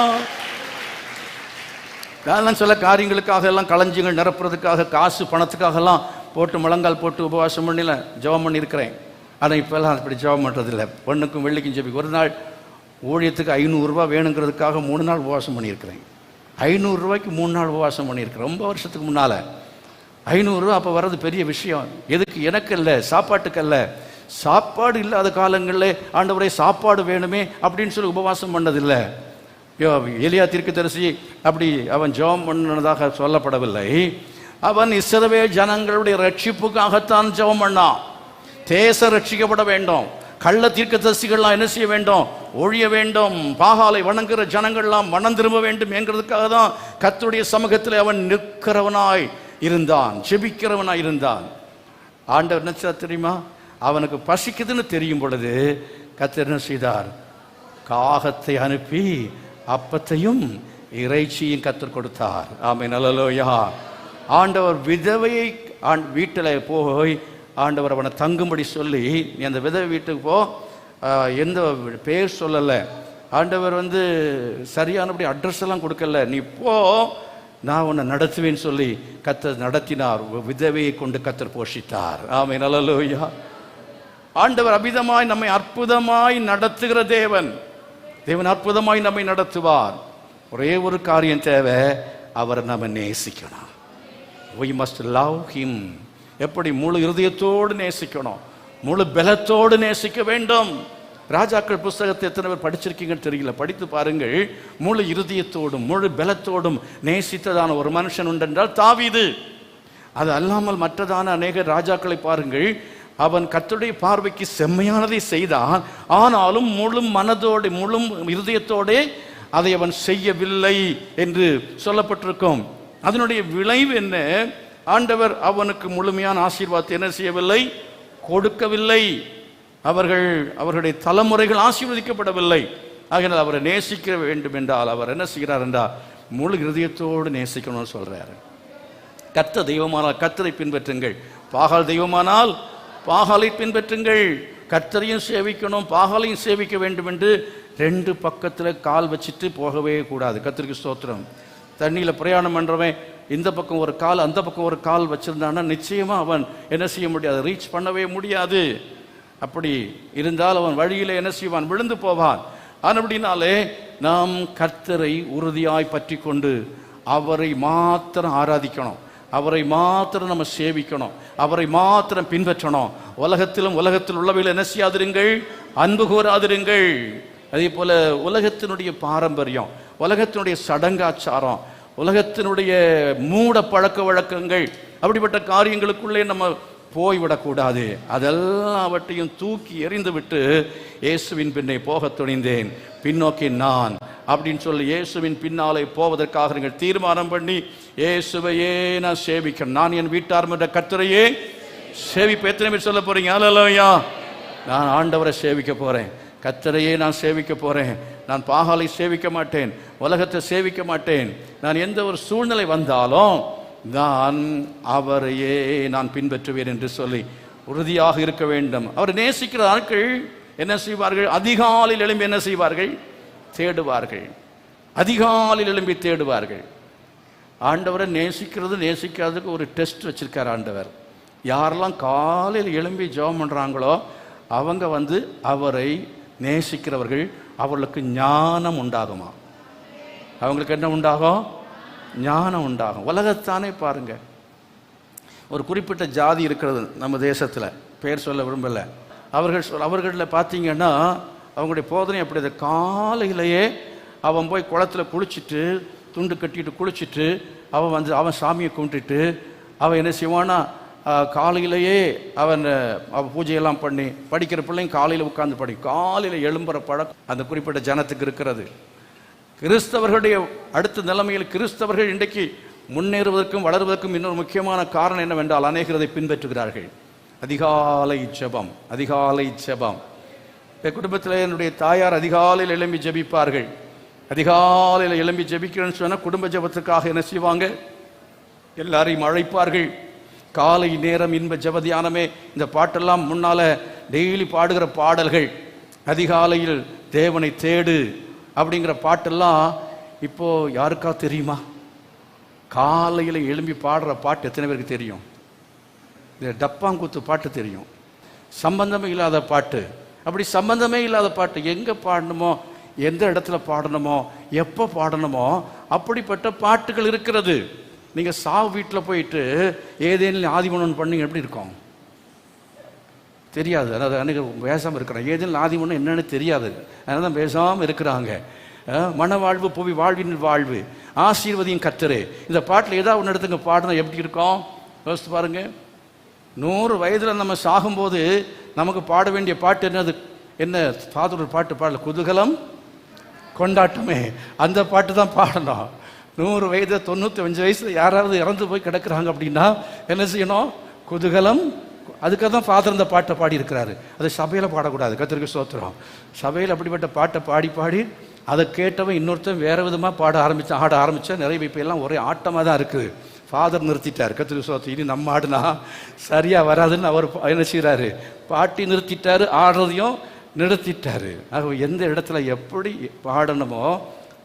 நான் சில காரியங்களுக்காக எல்லாம் களஞ்சியங்கள் நிரப்புறதுக்காக காசு பணத்துக்காகலாம் போட்டு முழங்கால் போட்டு உபவாசம் பண்ணல ஜெபம் பண்ணியிருக்கிறேன். ஆனால் இப்போல்லாம் அப்படி ஜெபம் பண்ணுறதில்லை. பொண்ணுக்கும் வெள்ளிக்கும் ஜெபி. ஒரு நாள் ஊழியத்துக்கு 500 ரூபா வேணுங்கிறதுக்காக 3 நாள் உபவாசம் பண்ணியிருக்கிறேன். 500 ரூபாய்க்கு 3 நாள் உபவாசம் பண்ணியிருக்கிறேன். ரொம்ப வருஷத்துக்கு முன்னால் 500 ரூபா அப்போ வர்றது பெரிய விஷயம். எதுக்கு? எனக்கு இல்லை, சாப்பாட்டுக்கு அல்ல. சாப்பாடு இல்லாத காலங்களில் ஆண்டவரே சாப்பாடு வேணுமே அப்படின்னு சொல்லி உபவாசம் பண்ணதில்லை. எலியா தீர்க்கதரிசி அப்படி அவன் ஜெபம் பண்ணதாக சொல்லப்படவில்லை. அவன் இஸ்ரவேல் ஜனங்களுடைய ரட்சிப்புக்காகத்தான் ஜெபம் பண்ணான். தேசம் ரட்சிக்கப்பட வேண்டும். கள்ள தீர்க்கதரிசிகள்லாம் என்ன செய்ய வேண்டும்? ஒழிய வேண்டும். பாகாலை வணங்குகிற ஜனங்கள்லாம் மனம் திரும்ப வேண்டும் என்கிறதுக்காக தான் கர்த்தருடைய சமூகத்தில் அவன் நிற்கிறவனாய் இருந்தான், ஜெபிக்கிறவனாய் இருந்தான். ஆண்டவர் என்ன செய்தார் தெரியுமா? அவனுக்கு பசிக்குதுன்னு தெரியும் பொழுது கர்த்தர் என்ன செய்தார்? காகத்தை அனுப்பி அப்பத்தையும் இறைச்சியும் கர்த்தர் கொடுத்தார். ஆமென், அல்லேலூயா. ஆண்டவர் விதவையை வீட்டில் போய் ஆண்டவர் அவனை தங்கும்படி சொல்லி, நீ அந்த விதவை வீட்டுக்கு போ, எந்த பேர் சொல்லலை, ஆண்டவர் சரியானபடி அட்ரஸ் எல்லாம் கொடுக்கல, நீ போ, நான் உன்னை நடத்துவேன்னு சொல்லி கர்த்தர் நடத்தினார். விதவையை கொண்டு கர்த்தர் போஷித்தார். ஆமென், அல்லேலூயா. ஆண்டவர் அபிதமாய் நம்மை அற்புதமாய் நடத்துகிற தேவன். தேவன் அற்புதமாய் நம்மை நடத்துவார். ஒரே ஒரு காரியம் தேவை, அவரை நம்ம நேசிக்கணும். We must love him. எப்படி? முழு இருதயத்தோடு நேசிக்கணும், முழு பலத்தோடு நேசிக்க வேண்டும். ராஜாக்கள் புஸ்தகத்தை எத்தனை பேர் படிச்சிருக்கீங்கன்னு தெரியல, படித்து பாருங்கள். முழு இருதயத்தோடும் முழு பலத்தோடும் நேசித்ததான ஒரு மனுஷன் உண்டென்றால் தாவீது. அது அல்லாமல் மற்றதான அநேக ராஜாக்களை பாருங்கள். அவன் கர்த்தருடைய பார்வைக்கு செம்மையானதை செய்தான், ஆனாலும் முழு மனதோடு முழு இருதயத்தோடே அதை அவன் செய்யவில்லை என்று சொல்லப்பட்டிருக்கும். அதனுடைய விளைவு என்ன? ஆண்டவர் அவனுக்கு முழுமையான ஆசீர்வாதத்தை என்ன செய்யவில்லை? கொடுக்கவில்லை. அவர்களுடைய தலைமுறைகள் ஆசீர்வதிக்கப்படவில்லை. ஆகையால் அவரை நேசிக்க வேண்டும் என்றால் அவர் என்ன செய்கிறார் என்றால் முழு இருதயத்தோடு நேசிக்கணும்னு சொல்றார். கர்த்தர் தெய்வமானால் கர்த்தரை பின்பற்றுங்கள், பாகால் தெய்வமானால் பாகாலை பின்பற்றுங்கள். கர்த்தரையும் சேவிக்கணும், பாகாலையும் சேவிக்க வேண்டும் என்று ரெண்டு பக்கத்தில் கால் வச்சுட்டு போகவே கூடாது. கர்த்தருக்கு ஸ்தோத்திரம். தண்ணியில் பிரயாணம் பண்ணுறவன் இந்த பக்கம் ஒரு கால் அந்த பக்கம் ஒரு கால் வச்சிருந்தான்னா நிச்சயமாக அவன் என்ன செய்ய முடியாது? ரீச் பண்ணவே முடியாது. அப்படி இருந்தால் அவன் வழியில் என்ன செய்வான்? விழுந்து போவான். அப்படினாலே நாம் கர்த்தரை உறுதியாய் பற்றி கொண்டு அவரை மாத்திரம் ஆராதிக்கணும், அவரை மாத்திரம் நம்ம சேவிக்கணும், அவரை மாத்திரம் பின்பற்றணும். உலகத்தில் உள்ளவையில் என்ன செய்யாதிருங்கள்? அன்பு கூறாதிருங்கள். அதே போல உலகத்தினுடைய பாரம்பரியம், உலகத்தினுடைய சடங்காச்சாரம், உலகத்தினுடைய மூட பழக்க வழக்கங்கள், அப்படிப்பட்ட காரியங்களுக்குள்ளே நம்ம போய்விடக்கூடாது. அதெல்லாவற்றையும் தூக்கி எறிந்து விட்டு இயேசுவின் பின்னே போக துணிந்தேன், பின்னோக்கி நான் அப்படின்னு சொல்லி இயேசுவின் பின்னாலே போவதற்காக நீங்கள் தீர்மானம் பண்ணி இயேசுவையே நான் சேவிக்கணும், நான் என் வீட்டார் என்ற கர்த்தரையே சேவிப்பேன். எத்தனை பேர் சொல்ல போறீங்க? அல்லேலூயா. நான் ஆண்டவரை சேவிக்க போறேன், கர்த்தரையே நான் சேவிக்க போறேன். நான் பாகாலை சேவிக்க மாட்டேன், உலகத்தை சேவிக்க மாட்டேன். நான் எந்த ஒரு சூழ்நிலை வந்தாலும் நான் அவரையே நான் பின்பற்றுவேன் என்று சொல்லி உறுதியாக இருக்க வேண்டும். அவர் நேசிக்கிற ஆட்கள் என்ன செய்வார்கள்? அதிகாலையில் எழும்பி என்ன செய்வார்கள்? தேடுவார்கள். அதிகாலையில் எழும்பி தேடுவார்கள். ஆண்டவரை நேசிக்காததுக்கு ஒரு டெஸ்ட் வச்சிருக்கார் ஆண்டவர். யாரெல்லாம் காலையில் எழும்பி ஜெபம் பண்றாங்களோ அவங்க அவரை நேசிக்கிறவர்கள், அவர்களுக்கு ஞானம் உண்டாகுமா? அவங்களுக்கு என்ன உண்டாகும்? ஞானம் உண்டாகும். உலகத்தானே பாருங்க, ஒரு குறிப்பிட்ட ஜாதி இருக்கிறது நம்ம தேசத்தில், பேர் சொல்ல விரும்பல. அவர்களில் பார்த்தீங்கன்னா அவங்களுடைய போதனை அப்படி, அந்த காலையிலேயே அவன் போய் குளத்தில் குளிச்சுட்டு துண்டு கட்டிட்டு குளிச்சுட்டு அவன் சாமியை கும்பிட்டுட்டு அவன் என்ன செய்வானா, காலையிலேயே அவன் பூஜையெல்லாம் பண்ணி படிக்கிற பிள்ளைங்க காலையில் உட்கார்ந்து காலையில் எழும்புற பழக்கம் அந்த குறிப்பிட்ட ஜனத்துக்கு இருக்கிறது. கிறிஸ்தவர்களுடைய அடுத்த நிலைமையில் கிறிஸ்தவர்கள் இன்றைக்கு முன்னேறுவதற்கும் வளர்வதற்கும் இன்னொரு முக்கியமான காரணம் என்னவென்றால் அநேகரை பின்பற்றுகிறார்கள். அதிகாலை ஜெபம், அதிகாலை ஜெபம். என் குடும்பத்தில் என்னுடைய தாயார் அதிகாலையில் எழும்பி ஜெபிப்பார்கள். அதிகாலையில் எழும்பி ஜெபிக்கிறேன்னு சொன்னால் குடும்ப ஜெபத்துக்காக என்ன செய்வாங்க? எல்லாரையும் அழைப்பார்கள். காலை நேரம் இன்ப ஜெப தியானமே, இந்த பாட்டெல்லாம் முன்னால டெய்லி பாடுகிற பாடல்கள். அதிகாலையில் தேவனை தேடு அப்படிங்கிற பாட்டெல்லாம் இப்போ யாருக்கா தெரியுமா? காலையில் எழும்பி பாடுற பாட்டு எத்தனை பேருக்கு தெரியும்? இந்த டப்பாங்குத்து பாட்டு தெரியும், சம்பந்தமே இல்லாத பாட்டு. அப்படி சம்பந்தமே இல்லாத பாட்டு எங்கே பாடணுமோ, எந்த இடத்துல பாடணுமோ, எப்போ பாடணுமோ அப்படிப்பட்ட பாட்டுகள் இருக்கிறது. நீங்கள் சாவு வீட்டில் போயிட்டு ஏதேனும் ஆதிமனம் பண்ணீங்க எப்படி இருக்கும்? தெரியாது. அதாவது அன்றைக்கி பேசாமல் இருக்கிறாங்க. ஏதேனும் ஆதிமனம் என்னன்னு தெரியாது, அதனால தான் பேசாமல் இருக்கிறாங்க. மனவாழ்வு புவி வாழ்வின் வாழ்வு ஆசீர்வதியும் கர்த்தரே. இந்த பாட்டில் ஏதாவது ஒன்று எடுத்துங்க பாடினா எப்படி இருக்கும் யோசித்து பாருங்க. 100 வயதில் நம்ம சாகும்போது நமக்கு பாட வேண்டிய பாட்டு என்னது? என்ன ஃபாதர் ஒரு பாட்டு பாடல, குதூகலம் கொண்டாட்டமே, அந்த பாட்டு தான் பாடணும். 100 வயது 95 வயசுல யாராவது இறந்து போய் கிடக்குறாங்க அப்படின்னா என்ன செய்யணும்? குதூகலம். அதுக்காக தான் ஃபாதர் இந்த பாட்டை பாடி இருக்கிறாரு. அது சபையில் பாடக்கூடாது. கர்த்தருக்கு ஸ்தோத்திரம். சபையில் அப்படிப்பட்ட பாட்டை பாடி பாடி அதை கேட்டவன் இன்னொருத்தன் வேற விதமாக ஆட ஆரம்பித்தா நிறைய இப்போ எல்லாம் ஒரே ஆட்டமாக தான் இருக்குது. ஃபாதர் நிறுத்திட்டார். கர்த்தருக்கு ஸ்தோத்திரம். இனி நம்ம ஆடுனா சரியாக வராதுன்னு அவர் என்ன செய்கிறாரு? பாட்டி நிறுத்திட்டாரு, ஆடுறதையும் நிறுத்திட்டாரு. ஆக எந்த இடத்துல எப்படி பாடணுமோ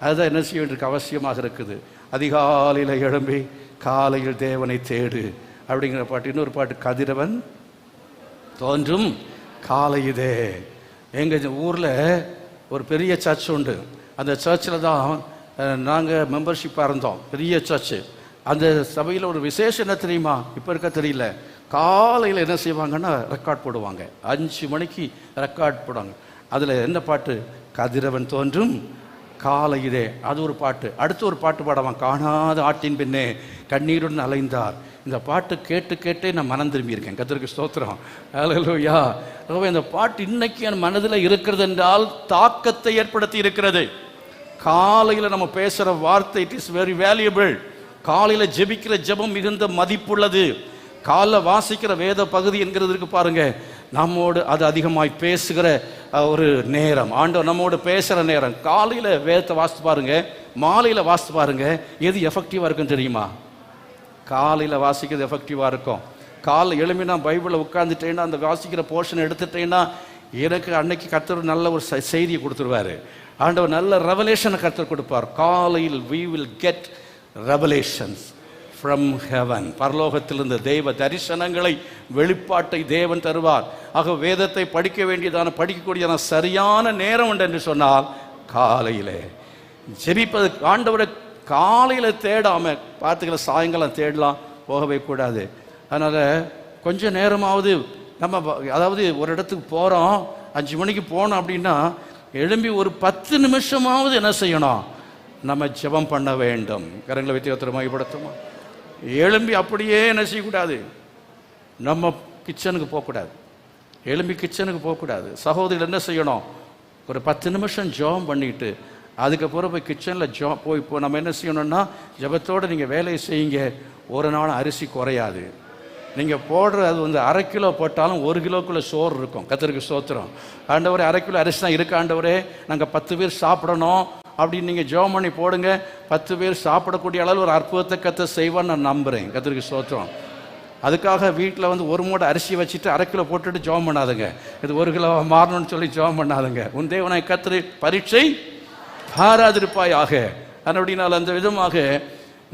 அதுதான் என்ன செய்ய வேண்டியிருக்கு, அவசியமாக இருக்குது. அதிகாலையில் எழும்பி காலையில் தேவனை தேடு அப்படிங்கிற பாட்டு. இன்னொரு பாட்டு, கதிரவன் தோன்றும் காலையுதே. எங்கள் ஊரில் ஒரு பெரிய சர்ச் உண்டு. அந்த சர்ச்சில் தான் நாங்கள் மெம்பர்ஷிப்பாக இருந்தோம். பெரிய சர்ச்சு. அந்த சபையில் ஒரு விசேஷம் என்ன தெரியுமா? இப்போ இருக்க தெரியல. காலையில் என்ன செய்வாங்கன்னா ரெக்கார்ட் போடுவாங்க. 5 மணிக்கு ரெக்கார்ட் போடுவாங்க. அதில் என்ன பாட்டு? கதிரவன் தோன்றும் காலையிலே. அது ஒரு பாட்டு. அடுத்து ஒரு பாட்டு பாடுவான், காணாத ஆட்டின் பின்னே கண்ணீருடன் அலைந்தார். இந்த பாட்டு கேட்டு கேட்டே நான் மனம் திரும்பியிருக்கேன். கர்த்தருக்கு ஸ்தோத்திரம். ஹல்லேலூயா. இந்த பாட்டு இன்னைக்கு என் மனதில் இருக்கிறது என்றால் தாக்கத்தை ஏற்படுத்தி இருக்கிறது. காலையில் நம்ம பேசுகிற வார்த்தை இட் இஸ் வெரி வேல்யூபிள். காலையில் ஜெபிக்கிற ஜெபம் மிகுந்த மதிப்புள்ளது. காலைல வாசிக்கிற வேத பகுதி என்கிறதுக்கு பாருங்க, நம்மோடு அது அதிகமாய் பேசுகிற ஒரு நேரம். ஆண்டவர் நம்மோடு பேசுகிற நேரம். காலையில் வேதத்தை வாசித்து பாருங்க, மாலையில் வாசித்து பாருங்க, எது எஃபெக்டிவாக இருக்குன்னு தெரியுமா? காலையில் வாசிக்கிறது எஃபெக்டிவாக இருக்கும். காலை எழுப்பி நான் பைபிளில் உட்காந்துட்டேன்னா அந்த வாசிக்கிற போர்ஷன் எடுத்துட்டேன்னா எனக்கு அன்னைக்கு கர்த்தர் நல்ல ஒரு செய்தியை கொடுத்துருவாரு. ஆண்டவர் நல்ல ரெவலேஷனை கர்த்தர் கொடுப்பார். காலையில் we will get revelations from heaven. பரலோகத்திலிருந்து தெய்வ தரிசனங்களை, வெளிப்பாட்டை தேவன் தருவார். ஆக வேதத்தை படிக்க வேண்டியதான, படிக்கக்கூடியதான சரியான நேரம் உண்டு என்று சொன்னால் காலையிலே ஜெபிப்பது. ஆண்டவரை காலையில் தேடாம பார்த்துக்கிற சாயங்காலம் தேடலாம், போகவே கூடாது. அதனால் கொஞ்சம் நேரமாவது நம்ம, அதாவது ஒரு இடத்துக்கு போகிறோம், 5 மணிக்கு போனோம் அப்படின்னா எழும்பி ஒரு 10 நிமிஷமாவது என்ன செய்யணும்? நம்ம ஜெபம் பண்ண வேண்டும். கரங்களை வைத்து ஒருத்தரமாகப்படுத்துமா? எழும்பி அப்படியே என்ன செய்யக்கூடாது? நம்ம கிச்சனுக்கு போகக்கூடாது. எழும்பி கிச்சனுக்கு போகக்கூடாது. சகோதரர் என்ன செய்யணும்? ஒரு 10 நிமிஷம் ஜெபம் பண்ணிட்டு அதுக்கப்புறம் போய் கிச்சனில் போய் இப்போ நம்ம என்ன செய்யணும்னா ஜெபத்தோடு நீங்கள் வேலையை செய்யுங்க. ஒரு நாள் அரிசி குறையாது. நீங்கள் போடுற அது வந்து 1/2 கிலோ போட்டாலும் 1 கிலோக்குள்ளே சோறு இருக்கும். கர்த்தருக்கு ஸ்தோத்திரம். ஆண்டவரே 1/2 கிலோ அரிசி தான் இருக்கு ஆண்டவரே, நாங்கள் 10 பேர் சாப்பிடணும் அப்படின்னு நீங்கள் ஜெபம் பண்ணி போடுங்க. 10 பேர் சாப்பிடக்கூடிய அளவு ஒரு அற்புதத்தை கர்த்தர் செய்வான்னு நான் நம்புகிறேன். கர்த்தருக்கு ஸ்தோத்திரம். அதுக்காக வீட்டில் வந்து 1 மூடை அரிசி வச்சுட்டு 1/2 கிலோ போட்டுட்டு ஜெபம் பண்ணாதுங்க. இது 1 கிலோ மாறணும்னு சொல்லி ஜெபம் பண்ணாதுங்க. உன் தேவனாய் கர்த்தரை பரீட்சை பாராதிருப்பாயாக. அப்படினால் அந்த விதமாக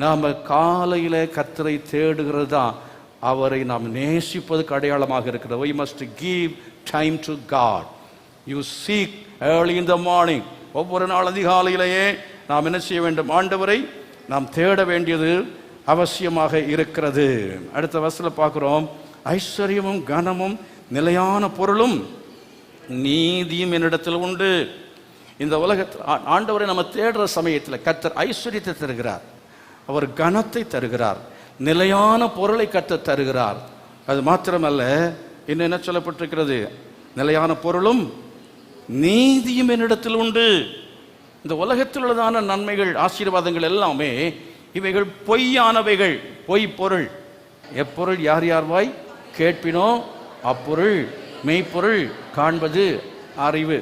நாம் காலையில் கர்த்தரை தேடுகிறது தான் அவரை நாம் நேசிப்பதுக்கு அடையாளமாக இருக்கிறது. We must give time to God. You seek early in the morning. ஒவ்வொரு நாள் அதிகாலையிலேயே நாம் என்ன செய்ய வேண்டும்? ஆண்டவரை நாம் தேட வேண்டியது அவசியமாக இருக்கிறது. அடுத்த வசனத்தில் பார்க்கிறோம், ஐஸ்வர்யமும் கனமும் நிலையான பொருளும் நீதியும் என்னிடத்தில் உண்டு. இந்த உலகத்தில் ஆண்டவரை நம்ம தேடுற சமயத்தில் கர்த்தர் ஐஸ்வர்யத்தை தருகிறார், அவர் கனத்தை தருகிறார், நிலையான பொருளை கர்த்தர் தருகிறார். அது மாத்திரமல்ல, இன்னும் என்ன சொல்லப்பட்டிருக்கிறது? நிலையான பொருளும் நீதியும் என்னிடத்தில் உண்டு. இந்த உலகத்தில் உள்ளதான நன்மைகள், ஆசீர்வாதங்கள் எல்லாமே இவைகள் பொய்யானவைகள். பொய் பொருள். எப்பொருள் யார் யார்வாய் கேட்பினோ அப்பொருள் மெய்ப்பொருள் காண்பது அறிவு.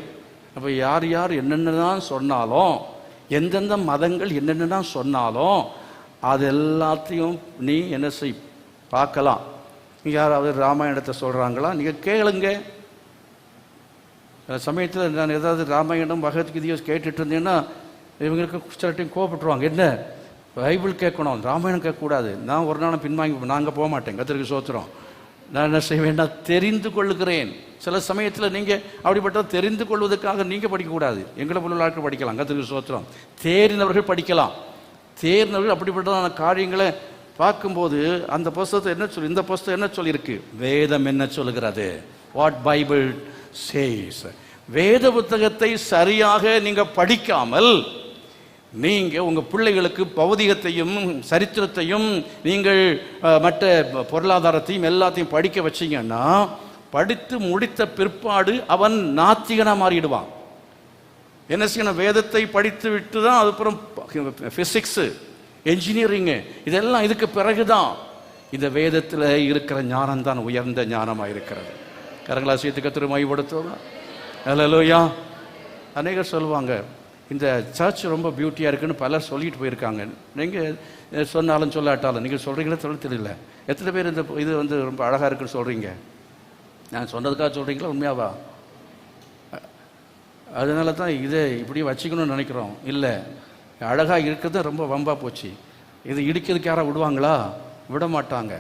அப்போ யார் யார் என்னென்னதான் சொன்னாலும், எந்தெந்த மதங்கள் என்னென்னதான் சொன்னாலும் அது எல்லாத்தையும் நீ என்ன செய் பார்க்கலாம். நீங்கள் யாராவது ராமாயணத்தை சொல்கிறாங்களா? நீங்கள் கேளுங்க. சமயத்தில் நான் ஏதாவது ராமாயணம் பகவத்கீதையோ கேட்டுட்டு இருந்தேன்னா இவங்களுக்கு சில டைம் கோபப்பட்டுருவாங்க. என்ன பைபிள் கேட்கணும், ராமாயணம் கேட்கக்கூடாது. நான் ஒரு நாளும் பின்வாங்கி நாங்கள் போக மாட்டேன். கர்த்தருக்கு ஸ்தோத்திரம். நான் என்ன செய்ய வேண்டாம், தெரிந்து கொள்ளுகிறேன். சில சமயத்தில் நீங்கள் அப்படிப்பட்ட தெரிந்து கொள்வதற்காக நீங்கள் படிக்கக்கூடாது. எங்களை போல ஆட்கள் படிக்கலாம். கர்த்தருக்கு ஸ்தோத்திரம். தேறினவர்கள் படிக்கலாம். தேறினவர்கள் அப்படிப்பட்டதான காரியங்களை பார்க்கும்போது அந்த புஸ்தகத்தை என்ன சொல்லி, இந்த புஸ்தகம் என்ன சொல்லியிருக்கு, வேதம் என்ன சொல்லுகிறது, வாட் பைபிள் சேஸ். வேத புத்தகத்தை சரியாக நீங்கள் படிக்காமல் நீங்கள் உங்கள் பிள்ளைகளுக்கு பௌதிகத்தையும் சரித்திரத்தையும் நீங்கள் மற்ற பொருளாதாரத்தையும் எல்லாத்தையும் படிக்க வச்சிங்கன்னா படித்து முடித்த பிற்பாடு அவன் நாத்திகனாக மாறிடுவான். என்ன செய்யணும்? வேதத்தை படித்து விட்டு தான் அதுக்கப்புறம் ஃபிசிக்ஸு, என்ஜினியரிங்கு, இதெல்லாம் இதுக்கு பிறகுதான். இந்த வேதத்தில் இருக்கிற ஞானம் தான் உயர்ந்த ஞானமாக இருக்கிறது. கரங்களா சேர்த்து கத்திர மைப்படுத்துவோம். அல்லேலூயா. அநேகர் சொல்லுவாங்க இந்த சர்ச் ரொம்ப பியூட்டியாக இருக்குன்னு பலர் சொல்லிட்டு போயிருக்காங்க. நீங்கள் சொன்னாலும் சொல்லாட்டாலும் நீங்கள் சொல்கிறீங்களா சொல்ல தெரியல. எத்தனை பேர் இந்த இது வந்து ரொம்ப அழகாக இருக்குன்னு சொல்கிறீங்க? நான் சொன்னதுக்காக சொல்கிறீங்களா உண்மையாவா? அதனால தான் இதை இப்படி வச்சுக்கணும்னு நினைக்கிறோம். இல்லை, அழகாக இருக்கிறது ரொம்ப வம்பா போச்சு. இது இடிக்கிறதுக்கு யாராவது விடுவாங்களா? விட மாட்டாங்க.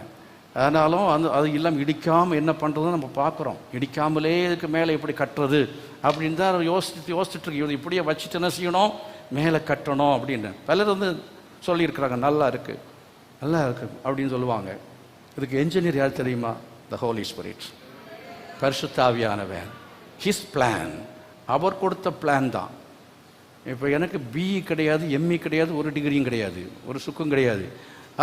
ஆனாலும் அது இல்லாமல் இடிக்காமல் என்ன பண்ணுறதுன்னு நம்ம பார்க்குறோம். இடிக்காமலே இதுக்கு மேலே எப்படி கட்டுறது அப்படின்னு தான் யோசிச்சுட்டு இருக்கு. இப்படியே வச்சுட்டு என்ன செய்யணும்? மேலே கட்டணும் அப்படின்னு பலர் வந்து சொல்லியிருக்கிறாங்க. நல்லா இருக்குது, நல்லா இருக்குது அப்படின்னு சொல்லுவாங்க. இதுக்கு என்ஜினியர் யார் தெரியுமா? த ஹோலி ஸ்பிரிட், பரிசுத்த ஆவியானவர். ஹிஸ் பிளான், அவர் கொடுத்த பிளான் தான். இப்போ எனக்கு பிஇ கிடையாது, எம்இ கிடையாது, ஒரு டிகிரியும் கிடையாது, ஒரு சுக்கும் கிடையாது.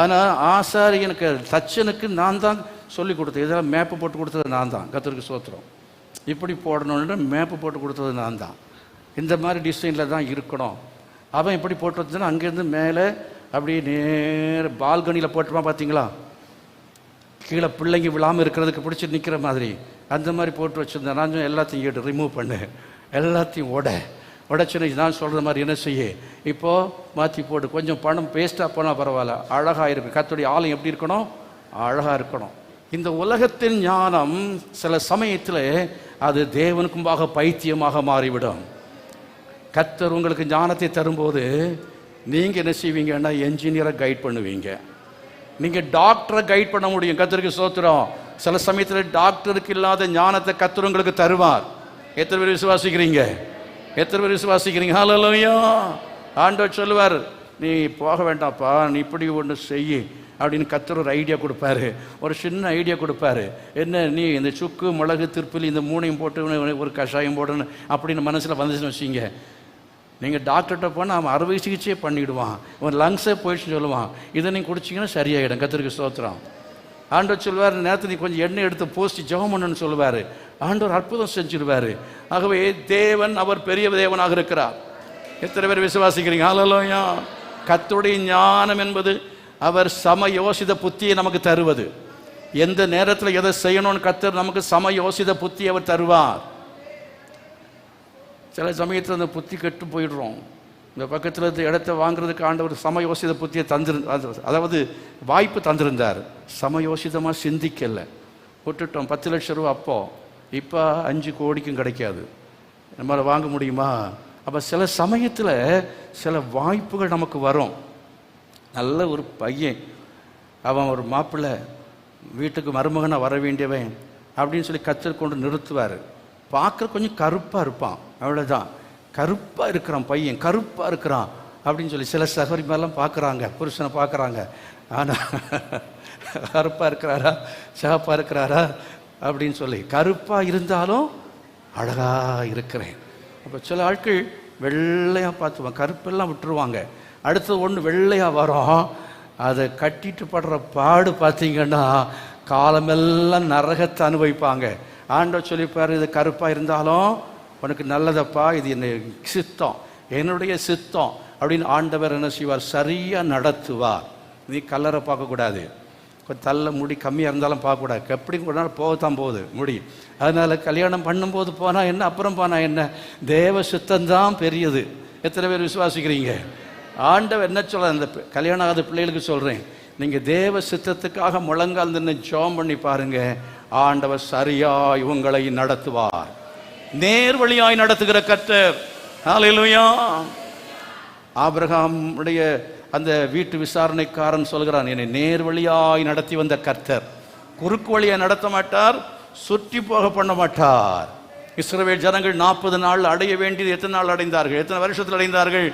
ஆனால் ஆசாரியனுக்கு தச்சனுக்கு நான் தான் சொல்லி கொடுத்தேன். இதெல்லாம் மேப்பு போட்டு கொடுத்தது நான் தான். கர்த்தருக்கு ஸ்தோத்திரம். இப்படி போடணுன்னு மேப்பு போட்டு கொடுத்தது நான் தான். இந்த மாதிரி டிசைனில் தான் இருக்கணும். அவன் இப்படி போட்டு வச்சுன்னா அங்கேருந்து மேலே அப்படியே நேர பால்கனியில் போட்டுமா பார்த்தீங்களா? கீழே பிள்ளைங்க விழாமல் இருக்கிறதுக்கு பிடிச்சி நிற்கிற மாதிரி அந்த மாதிரி போட்டு வச்சுருந்தேன். நான் எல்லாத்தையும் ரிமூவ் பண்ணு, எல்லாத்தையும் உடைச்சுன்னு நான் சொல்கிற மாதிரி என்ன செய்ய, இப்போது மாற்றி போட்டு கொஞ்சம் பணம் பேஸ்ட்டாக போனால் பரவாயில்ல, அழகாக இருக்கு. கர்த்தருடைய ஆலயம் எப்படி இருக்கணும்? அழகாக இருக்கணும். இந்த உலகத்தின் ஞானம் சில சமயத்தில் அது தேவனுக்கும்பாக பைத்தியமாக மாறிவிடும். கர்த்தர் உங்களுக்கு ஞானத்தை தரும்போது நீங்கள் என்ன செய்வீங்கன்னா என்ஜினியரை கைட் பண்ணுவீங்க. நீங்கள் டாக்டரை கைட் பண்ண முடியும். கர்த்தருக்கு ஸ்தோத்திரம். சில சமயத்தில் டாக்டருக்கு இல்லாத ஞானத்தை கர்த்தர் உங்களுக்கு தருவார். எத்தனை பேர் விசுவாசிக்கிறீங்க? எத்தனை பேர் விசுவாசிக்கிறீங்க? ஹல்லேலூயா. ஆண்டவர் சொல்லுவார், நீ போக வேண்டாம்ப்பா, நீ இப்படி ஒன்று செய்யி அப்படின்னு கர்த்தர் ஒரு ஐடியா கொடுப்பாரு. ஒரு சின்ன ஐடியா கொடுப்பாரு. என்ன, நீ இந்த சுக்கு மிளகு திருப்பிலி இந்த மூணையும் போட்டு ஒரு கஷாயம் போடணும் அப்படின்னு மனசில் வந்துச்சுன்னு வச்சிங்க. நீங்கள் டாக்டர்கிட்ட போனால் அவன் அறுவை சிகிச்சையே பண்ணிவிடுவான். அவன் லங்ஸே போயிடுச்சுன்னு சொல்லுவான். இதை நீங்கள் குடிச்சிங்கன்னா சரியாயிடும். கர்த்தருக்கு ஸ்தோத்திரம். ஆண்டவர் சொல்லுவார், நேரத்தில் நீ கொஞ்சம் எண்ணெய் எடுத்து போஸ்ட் ஜெபம் பண்ணுன்னு சொல்லுவார். ஆண்டவர் அற்புதம் செஞ்சிருவார். ஆகவே தேவன் அவர் பெரிய தேவனாக இருக்கிறார். எத்தனை பேர் விசுவாசிக்கிறீங்க? ஹல்லேலூயா. கர்த்தருடைய ஞானம் என்பது அவர் சமயோசித புத்தியை நமக்கு தருவது. எந்த நேரத்தில் எதை செய்யணும்னு கர்த்தர் நமக்கு சமயோசித புத்தியை அவர் தருவார். சில சமயத்தில் அந்த புத்தி கெட்டு போயிடுறோம். இந்த பக்கத்தில் இருந்த இடத்த வாங்குறதுக்கு ஆண்டவர் சமயோசித புத்தியை அதாவது வாய்ப்பு தந்திருந்தார். சமயோசிதமாக சிந்திக்கலை, விட்டுட்டோம். 10 லட்சம் ரூபா அப்போ, இப்போ 5 கோடிக்கும் கிடைக்காது. நம்மளால் வாங்க முடியுமா? அப்போ சில சமயத்தில் சில வாய்ப்புகள் நமக்கு வரும். நல்ல ஒரு பையன், அவன் ஒரு மாப்பிள்ளை, வீட்டுக்கு மருமகனாக வர வேண்டியவன் அப்படின்னு சொல்லி கர்த்தர் கொண்டு நிறுத்துவார். பார்க்குற கொஞ்சம் கருப்பாக இருப்பான், அவ்வளோதான். கருப்பாக இருக்கிறான் பையன், கருப்பாக இருக்கிறான் அப்படின்னு சொல்லி சில சகோதரிமாரெலாம் பார்க்குறாங்க, புருஷனை பார்க்குறாங்க. ஆனால் கருப்பாக இருக்கிறாரா சிவப்பாக இருக்கிறாரா அப்படின்னு சொல்லி, கருப்பாக இருந்தாலும் அழகாக இருக்கிறேன். அப்போ சில ஆட்கள் வெள்ளையாக பார்த்துவாங்க, கருப்பெல்லாம் விட்டுருவாங்க. அடுத்தது ஒன்று வெள்ளையாக வரும், அதை கட்டிட்டு படுற பாடு பார்த்தீங்கன்னா காலமெல்லாம் நரகத்தை அனுபவிப்பாங்க. ஆண்டவர் சொல்லிப்பார், இது கருப்பாக இருந்தாலும் உனக்கு நல்லதப்பா, இது என்ன சித்தம், என்னுடைய சித்தம் அப்படின்னு ஆண்டவர் என்ன செய்வார்? சரியாக நடத்துவார். நீ கல்லறை பார்க்கக்கூடாது, கொஞ்சம் தள்ள முடி கம்மியாக இருந்தாலும் பார்க்கக்கூடாது. எப்படி கூட போகத்தான் போகுது முடி. அதனால் கல்யாணம் பண்ணும்போது போனால் என்ன, அப்புறம் போனால் என்ன, தேவ சித்தம்தான் பெரியது. எத்தனை பேர் விசுவாசிக்கிறீங்க? ஆண்டவர் என்ன சொல்ல, அந்த கல்யாணம் ஆகாத பிள்ளைகளுக்கு சொல்கிறேன், நீங்கள் தேவ சித்தத்துக்காக முழங்கால் நின்று ஜெபம் பண்ணி பாருங்கள், ஆண்டவர் சரியாய் உங்களை நடத்துவார். நேர் வழியாய் நடத்துகிற கர்த்தர். ஹல்லேலூயா. ஆபிரகாமுடைய அந்த வீட்டு விசாரணைக்காரன் சொல்கிறான், என்னை நேர் வழியாய் நடத்தி வந்த கர்த்தர். குறுக்கு வழியாய் நடத்த மாட்டார், சுற்றி போக பண்ண மாட்டார். இஸ்ரவேல் ஜனங்கள் 40 நாள் அடைய வேண்டியது எத்தனை நாள் அடைந்தார்கள்? எத்தனை வருஷத்தில் அடைந்தார்கள்?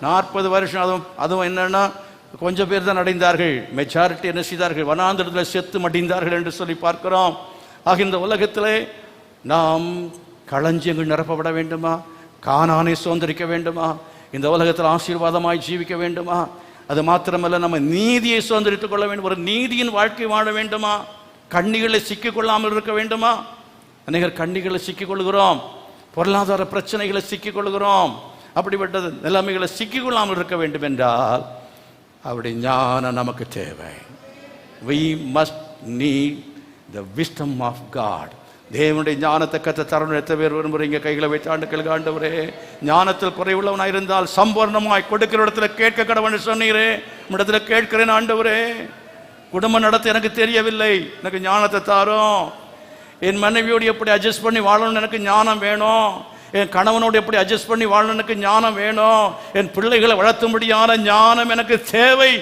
40 வருஷம். அதுவும் என்னன்னா கொஞ்சம் பேர் தான் அடைந்தார்கள். மெஜாரிட்டி என்ன செய்தார்கள்? வனாந்திரத்தில் செத்து மடிந்தார்கள் என்று சொல்லி பார்க்கிறோம். ஆக இந்த உலகத்திலே நாம் களஞ்சியங்கள் நிரப்பப்பட வேண்டுமா? கானானை சுதந்திரிக்க வேண்டுமா? இந்த உலகத்தில் ஆசீர்வாதமாய் ஜீவிக்க வேண்டுமா? அது மாத்திரமல்ல, நம்ம நீதியை சுதந்திரித்துக் கொள்ள வேண்டும். ஒரு நீதியின் வாழ்க்கை வாழ வேண்டுமா? கண்ணிகளை சிக்கிக்கொள்ளாமல் இருக்க வேண்டுமா? அநேகர் கண்ணிகளை சிக்கிக்கொள்கிறோம், பொருளாதார பிரச்சனைகளை சிக்கிக்கொள்கிறோம். அப்படிப்பட்ட நிலைமைகளை சிக்கிக்கொள்ளாமல் இருக்க வேண்டும் என்றால் அவருடைய ஞானம் நமக்கு தேவை. We must need the wisdom of God. தேவனுடைய ஞானத்தை கத்த தரணும். எத்தனை பேர் விரும்புறீங்க? கைகளை வைத்து ஆண்டுகளுக்கு, ஆண்டவரே ஞானத்தில் குறைவுள்ளவனாக இருந்தால் சம்பூர்ணமாய் கொடுக்கிற இடத்துல கேட்க கடவுள்னு சொன்னீரே, இடத்துல கேட்கிறேன் ஆண்டவரே. குடும்பம் நடத்த எனக்கு தெரியவில்லை, எனக்கு ஞானத்தை தாரும். என் மனைவியோடு எப்படி அட்ஜஸ்ட் பண்ணி வாழணும்னு எனக்கு ஞானம் வேணும். என் கணவனோடு எப்படி அட்ஜஸ்ட் பண்ணி வாழணும் எனக்கு ஞானம் வேணும். என் பிள்ளைகளை வளர்த்தும்படியான ஞானம் எனக்கு தேவை.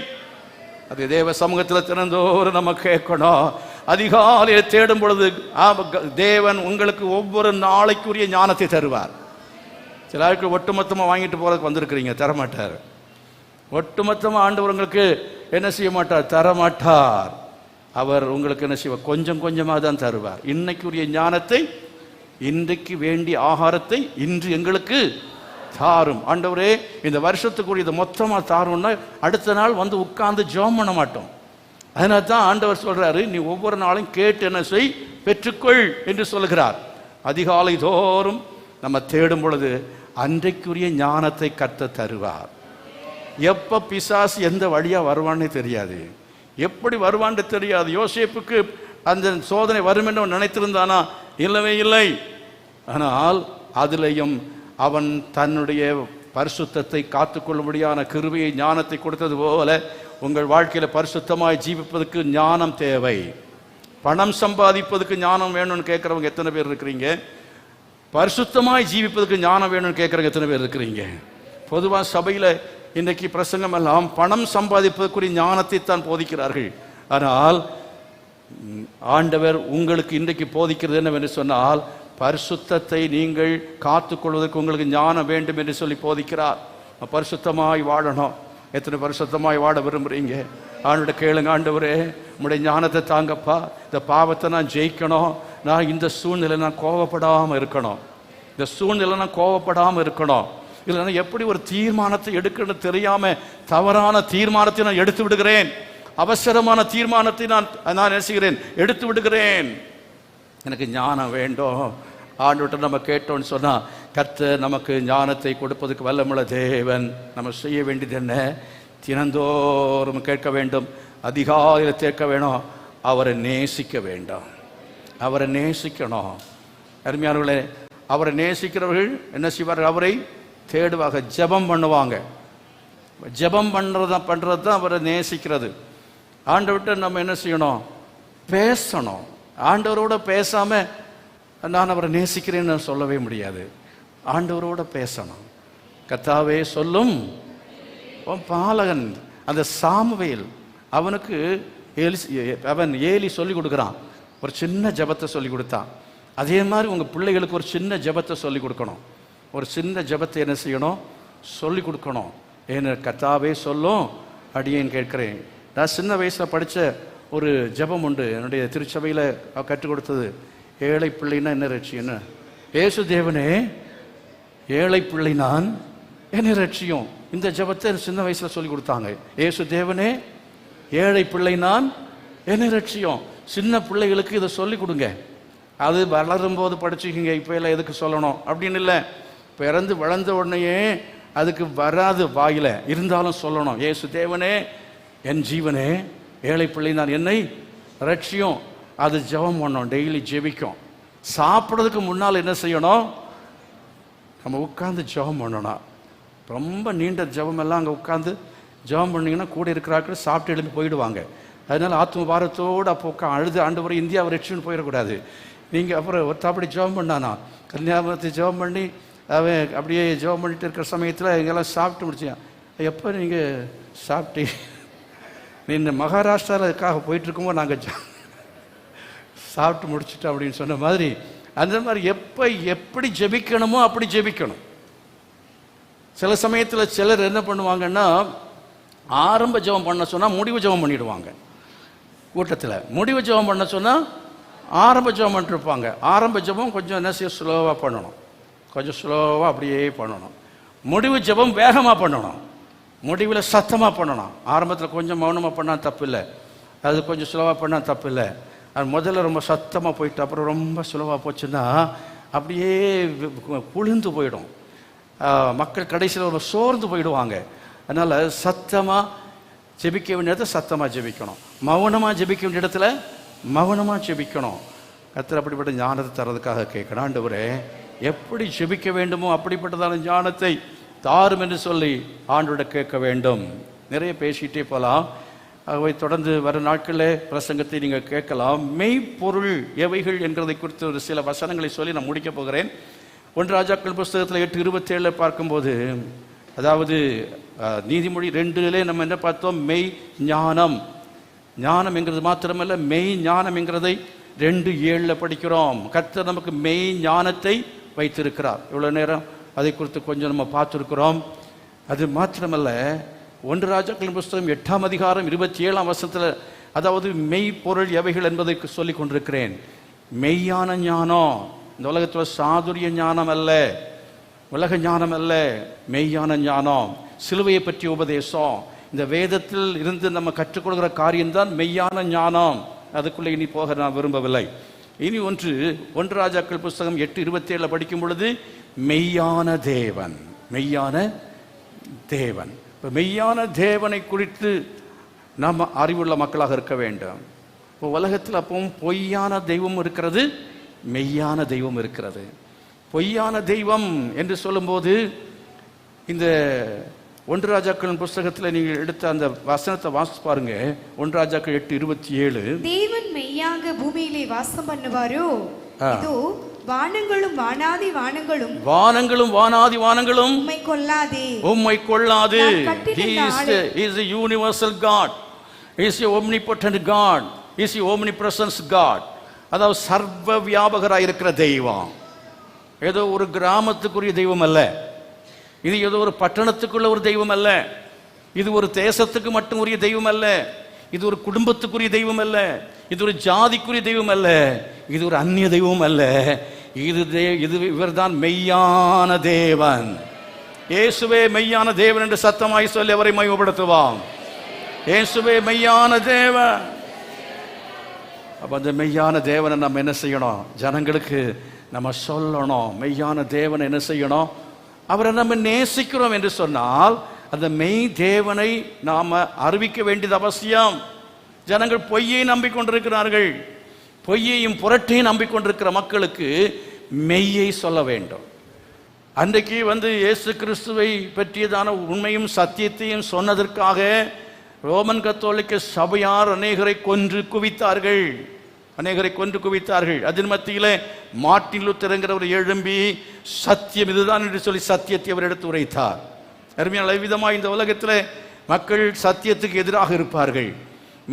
அது தேவ சமூகத்தில் திறந்தோறு நம்ம கேட்கணும். அதிகாலையில் தேடும் பொழுது தேவன் உங்களுக்கு ஒவ்வொரு நாளைக்குரிய ஞானத்தை தருவார். சில ஆட்கள் ஒட்டுமொத்தமாக வாங்கிட்டு போறதுக்கு வந்திருக்கிறீங்க, தரமாட்டார். ஒட்டுமொத்தமாக ஆண்டவர் உங்களுக்கு என்ன செய்ய மாட்டார்? தரமாட்டார். அவர் உங்களுக்கு என்ன செய்வார்? கொஞ்சம் கொஞ்சமாக தான் தருவார். இன்னைக்குரிய ஞானத்தை, இன்றைக்கு வேண்டிய ஆகாரத்தை இன்று எங்களுக்கு தாரும். ஆண்டவரே இந்த வருஷத்துக்குரிய இதை மொத்தமாக தாரும்னா அடுத்த நாள் வந்து உட்கார்ந்து ஜெபம் பண்ண மாட்டோம். அதனால தான் ஆண்டவர் சொல்றாரு, நீ ஒவ்வொரு நாளும் கேட்டு என்ன செய், பெற்றுக்கொள் என்று சொல்கிறார். அதிகாலை தோறும் நம்ம தேடும் பொழுது அன்றைக்குரிய ஞானத்தை கத்த தருவார். எப்ப பிசாசு எந்த வழியா வருவான்னு தெரியாது, எப்படி வருவான்னு தெரியாது. யோசேப்புக்கு அந்த சோதனை வரும் என்று நினைத்திருந்தானா? இல்லவே இல்லை. ஆனால் அதிலையும் அவன் தன்னுடைய பரிசுத்தத்தை காத்துக்கொள்ளும்படியான கிருபையை, ஞானத்தை கொடுத்தது போல உங்கள் வாழ்க்கையில் பரிசுத்தமாய் ஜீவிப்பதற்கு ஞானம் தேவை. பணம் சம்பாதிப்பதற்கு ஞானம் வேணும்னு கேட்குறவங்க எத்தனை பேர் இருக்கிறீங்க? பரிசுத்தமாய் ஜீவிப்பதற்கு ஞானம் வேணும்னு கேட்குறவங்க எத்தனை பேர் இருக்கிறீங்க? பொதுவாக சபையில் இன்றைக்கு பிரசங்கம் எல்லாம் பணம் சம்பாதிப்பதற்குரிய ஞானத்தை தான் போதிக்கிறார்கள். ஆனால் ஆண்டவர் உங்களுக்கு இன்றைக்கு போதிக்கிறது என்னவென்று சொன்னால், பரிசுத்தத்தை நீங்கள் காத்துக்கொள்வதற்கு உங்களுக்கு ஞானம் வேண்டும் என்று சொல்லி போதிக்கிறார். பரிசுத்தமாய் வாழணும். எத்தனை பரிசுத்தமாய் வாழ விரும்புறீங்க? ஆண்டவரை கேளுங்க, ஆண்டவரே உங்களுடைய ஞானத்தை தாங்கப்பா, இந்த பாவத்தை நான் ஜெயிக்கணும், நான் இந்த சூழ்நிலை நான் கோவப்படாமல் இருக்கணும், இந்த சூழ்நிலை நான் கோவப்படாமல் இருக்கணும். இல்லைன்னா எப்படி ஒரு தீர்மானத்தை எடுக்கணும் தெரியாம தவறான தீர்மானத்தை நான் எடுத்து விடுகிறேன், அவசரமான தீர்மானத்தை நான் நினைச்சுகிறேன், எடுத்து விடுகிறேன். எனக்கு ஞானம் வேண்டும். ஆண்டவர்கிட்ட நம்ம கேட்டோன்னு சொன்னா கர்த்தர் நமக்கு ஞானத்தை கொடுப்பதற்கு வல்லமுள்ள தேவன். நம்ம செய்ய வேண்டியது என்ன? தினந்தோறும் கேட்க வேண்டும், அதிகாலையில் கேட்க வேணும், அவரை நேசிக்க வேண்டும், அவரை நேசிக்கணும். அருமையானவர்களே, அவரை நேசிக்கிறவர்கள் என்ன செய்வார்கள்? அவரை தேடுவாங்க, ஜெபம் பண்ணுவாங்க. ஜெபம் பண்றது தான் அவரை நேசிக்கிறது. ஆண்டவர்கிட்ட நம்ம என்ன செய்யணும்? பேசணும். ஆண்டவரோட பேசாம நான் அவரை நேசிக்கிறேன்னு சொல்லவே முடியாது. ஆண்டவரோட பேசணும். கர்த்தாவே சொல்லும் பாலகன் அந்த சாமுவேல், அவனுக்கு அவன் ஏலி சொல்லி கொடுக்குறான், ஒரு சின்ன ஜெபத்தை சொல்லி கொடுத்தான். அதே மாதிரி உங்க பிள்ளைகளுக்கு ஒரு சின்ன ஜெபத்தை சொல்லி கொடுக்கணும். ஒரு சின்ன ஜெபத்தை என்ன செய்யணும்? சொல்லி கொடுக்கணும். ஏன்னு கர்த்தாவே சொல்லும் அடியேன் கேட்கிறேன். நான் சின்ன வயசுல படிச்ச ஒரு ஜெபம் உண்டு, என்னுடைய திருச்சபையில் கற்றுக் கொடுத்தது. ஏழை பிள்ளைனா என்ன ரட்சியன்னு, ஏசு தேவனே ஏழை பிள்ளை நான் என்ன ரட்சியும். இந்த ஜெபத்தை சின்ன வயசுல சொல்லி கொடுத்தாங்க. ஏசு தேவனே ஏழை பிள்ளை நான் என்ன ரட்சியும். சின்ன பிள்ளைகளுக்கு இதை சொல்லி கொடுங்க. அது வளரும் போது படிச்சுக்கிங்க, இப்போ எல்லாம் எதுக்கு சொல்லணும் அப்படின்னு இல்லை. பிறந்து வளர்ந்த உடனேயே அதுக்கு வராது வாயில, இருந்தாலும் சொல்லணும். ஏசு தேவனே என் ஜீவனே ஏழை பிள்ளை நான் என்னை ரட்சியும். அது ஜெபம் பண்ணோம், டெய்லி ஜெபிக்கும். சாப்பிட்றதுக்கு முன்னால் என்ன செய்யணும்? நம்ம உட்காந்து ஜெபம் பண்ணணும். ரொம்ப நீண்ட ஜெபம் எல்லாம் அங்கே உட்காந்து ஜெபம் பண்ணிங்கன்னா கூட இருக்கிறாக்கள் சாப்பிட்டு எழுந்து போயிடுவாங்க. அதனால ஆத்ம பாரத்தோடு அப்போ அழுது ஆண்டவரை இந்தியாவை ரட்சின்னு போயிடக்கூடாது. நீங்கள் அப்புறம் ஒருத்தாப்படி ஜெபம் பண்ணானா, கன்னியாகுமரி ஜெபம் பண்ணி அவன் அப்படியே ஜெபம் பண்ணிட்டு இருக்கிற சமயத்தில் எங்கெல்லாம் சாப்பிட்டு முடிச்சான். எப்போ நீங்கள் சாப்பிட்டு நீ இந்த மகாராஷ்டிராவுக்காக போயிட்டு இருக்கும்போது நாங்கள் சாப்பிட்டு முடிச்சுட்டோம் அப்படின்னு சொன்ன மாதிரி, அந்த மாதிரி எப்போ எப்படி ஜெபிக்கணுமோ அப்படி ஜெபிக்கணும். சில சமயத்தில் சிலர் என்ன பண்ணுவாங்கன்னா, ஆரம்ப ஜெபம் பண்ண சொன்னால் முடிவு ஜெபம் பண்ணிடுவாங்க. கூட்டத்தில் முடிவு ஜெபம் பண்ண சொன்னால் ஆரம்ப ஜெபம் பண்ணிட்டுருப்பாங்க. ஆரம்ப ஜெபம் கொஞ்சம் என்ன செய்ய ஸ்லோவாக பண்ணணும், கொஞ்சம் ஸ்லோவாக அப்படியே பண்ணணும். முடிவு ஜெபம் வேகமாக பண்ணணும், முடிவில் சத்தமாக பண்ணணும். ஆரம்பத்தில் கொஞ்சம் மௌனமாக பண்ணால் தப்பு இல்லை, அது கொஞ்சம் ஸ்லோவாக பண்ணால் தப்பு இல்லை. அது முதல்ல ரொம்ப சத்தமாக போயிட்டு அப்புறம் ரொம்ப ஸ்லோவாக போச்சுன்னா அப்படியே குளிர்ந்து போயிடும். மக்கள் கடைசியில் ரொம்ப சோர்ந்து போயிடுவாங்க. அதனால் சத்தமாக ஜெபிக்க வேண்டிய இடத்துல சத்தமாக ஜெபிக்கணும், மௌனமாக ஜெபிக்க வேண்டிய இடத்துல மௌனமாக ஜெபிக்கணும். கர்த்தர் அப்படிப்பட்ட ஞானத்தை தரதுக்காக கேட்கணும். ஆண்டவரே, எப்படி ஜெபிக்க வேண்டுமோ அப்படிப்பட்டதான ஞானத்தை தாரும் என்று சொல்லி ஆண்டோட கேட்க வேண்டும். நிறைய பேசிகிட்டே போகலாம். ஆகவே தொடர்ந்து வர நாட்களில் பிரசங்கத்தை நீங்கள் கேட்கலாம். மெய்ப்பொருள் எவைகள் என்கிறதை குறித்து ஒரு சில வசனங்களை சொல்லி நான் முடிக்கப் போகிறேன். 1 ராஜாக்கள் புஸ்தகத்தில் 8:27 பார்க்கும்போது, அதாவது நீதிமொழி 2 நம்ம என்ன பார்த்தோம்? மெய் ஞானம். ஞானம் என்கிறது மாத்திரமல்ல, மெய் ஞானம் என்கிறதை 2:7 படிக்கிறோம். கர்த்தர் நமக்கு மெய் ஞானத்தை வைத்திருக்கிறார். இவ்வளோ நேரம் அதை குறித்து கொஞ்சம் நம்ம பார்த்துருக்கிறோம். அது மாத்திரமல்ல, 1 ராஜாக்களின் புஸ்தகம் 8ஆம் அதிகாரம் 27ஆம் வசனத்தில், அதாவது மெய்ப்பொருள் எவைகள் என்பதை சொல்லி கொண்டிருக்கிறேன். மெய்யான ஞானம், இந்த உலகத்தில் சாதுரிய ஞானம் அல்ல, உலக ஞானம் அல்ல, மெய்யான ஞானம், சிலுவையை பற்றிய உபதேசம், இந்த வேதத்தில் இருந்து நம்ம கற்றுக்கொள்கிற காரியம்தான் மெய்யான ஞானம். அதுக்குள்ளே இனி போக நான் விரும்பவில்லை. இனி 1 ராஜாக்கள் புஸ்தகம் 8:27 படிக்கும் பொழுது, மெய்யான தேவன், மெய்யான தேவன். இப்போ மெய்யான தேவனை குறித்து நாம் அறிவுள்ள மக்களாக இருக்க வேண்டும். இப்போ உலகத்தில் அப்பவும் பொய்யான தெய்வம் இருக்கிறது, மெய்யான தெய்வம் இருக்கிறது. பொய்யான தெய்வம் என்று சொல்லும்போது, இந்த 1 ராஜாக்களின் புஸ்தகத்தில் நீங்கள் எடுத்த அந்த வசனத்தை வாசித்து பாருங்க. 1 ராஜாக்கள் 8:27, தேவன் மெய்யாக பூமியிலே வாசம் பண்ணுவாரோ, இதோ வானங்களும் வானாதி வானங்களும், வானங்களும் வானாதி வானங்களும் உம்மை கொள்ளாதே, உம்மை கொள்ளாது. He is a universal God. He is a omnipotent God. He is a omnipresence God. அதாவது சர்வ வியாபகராக இருக்கிற தெய்வம். ஏதோ ஒரு கிராமத்துக்குரிய தெய்வம் அல்ல, இது ஏதோ ஒரு பட்டணத்துக்குள்ள ஒரு தெய்வம் அல்ல, இது ஒரு தேசத்துக்கு மட்டும் உரிய தெய்வம் அல்ல, இது ஒரு குடும்பத்துக்குரிய தெய்வம் அல்ல, இது ஒரு ஜாதிக்குரிய தெய்வம் அல்ல, இது ஒரு அந்நிய தெய்வம் அல்ல. இது இவர்தான் மெய்யான தேவன். இயேசுவே மெய்யான தேவன் என்று சத்தமாய் சொல்லி அவரை மகிமைப்படுத்துவான். இயேசுவே மெய்யான தேவன். அப்ப அந்த மெய்யான தேவனை நம்ம என்ன செய்யணும்? ஜனங்களுக்கு நம்ம சொல்லணும். மெய்யான தேவனை என்ன செய்யணும்? அவரை நம்ம நேசிக்கிறோம் என்று சொன்னால் அந்த மெய் தேவனை நாம அறிவிக்க வேண்டியது அவசியம். ஜனங்கள் பொய்யை நம்பிக்கொண்டிருக்கிறார்கள். பொய்யையும் புரட்டையும் நம்பிக்கொண்டிருக்கிற மக்களுக்கு மெய்யை சொல்ல வேண்டும். அன்றைக்கு இயேசு கிறிஸ்துவை பற்றியதான உண்மையும் சத்தியத்தையும் சொன்னதற்காக ரோமன் கத்தோலிக்க சபையார் அநேகரை கொன்று குவித்தார்கள். அதன் மத்தியிலே மார்ட்டின் லூத்தர் என்கிறவர் எழும்பி சத்தியம் இதுதான் என்று சொல்லி சத்தியத்தை அவர் எடுத்து உரைத்தார். அருமையான விதமாக இந்த உலகத்தில் மக்கள் சத்தியத்துக்கு எதிராக இருப்பார்கள்.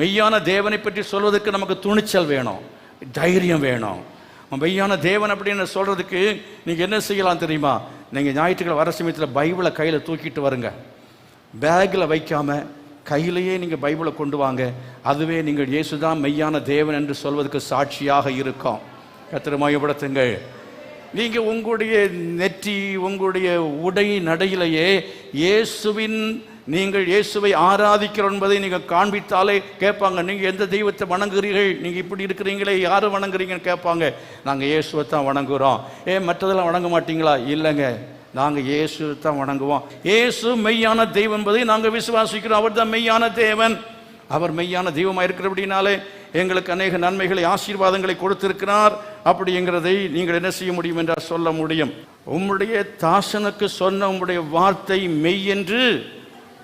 மெய்யான தேவனை பற்றி சொல்வதற்கு நமக்கு துணிச்சல் வேணும், தைரியம் வேணும். மெய்யான தேவன் அப்படின்னு சொல்றதுக்கு நீங்க என்ன செய்யலாம் தெரியுமா? நீங்க ஞாயிற்றுக்கிழமை வர சமயத்தில் பைபிளை கையில தூக்கிட்டு வருங்க. பேக்கில் வைக்காம கையிலேயே நீங்க பைபிளை கொண்டு வாங்க. அதுவே நீங்கள் இயேசுதான் மெய்யான தேவன் என்று சொல்வதற்கு சாட்சியாக இருக்கும். கர்த்தரை மகிமைப்படுத்துங்கள். நீங்க உங்களுடைய நெற்றி, உங்களுடைய உடை நடையிலேயே நீங்கள் இயேசுவை ஆராதிக்கிறோம் என்பதை நீங்கள் காண்பித்தாலே கேட்பாங்க, நீங்க எந்த தெய்வத்தை வணங்குகிறீர்கள், நீங்க இப்படி இருக்கிறீங்களே, யாரை வணங்குறீங்கன்னு கேட்பாங்க. நாங்கள் இயேசுவை தான் வணங்குகிறோம். மற்றதெல்லாம் வணங்க மாட்டீங்களா? இல்லைங்க, நாங்கள் இயேசுவை தான் வணங்குவோம். இயேசு மெய்யான தெய்வம் என்பதை நாங்கள் விசுவாசிக்கிறோம். அவர் தான் மெய்யான தேவன். அவர் மெய்யான தெய்வமாக இருக்கிறபடினாலே எங்களுக்கு அநேக நன்மைகளை, ஆசீர்வாதங்களை கொடுத்திருக்கிறார். அப்படிங்கிறதை நீங்கள் என்ன செய்ய முடியும் என்றால் சொல்ல முடியும். உம்முடைய தாசனுக்கு சொன்ன உம்முடைய வார்த்தை மெய் என்று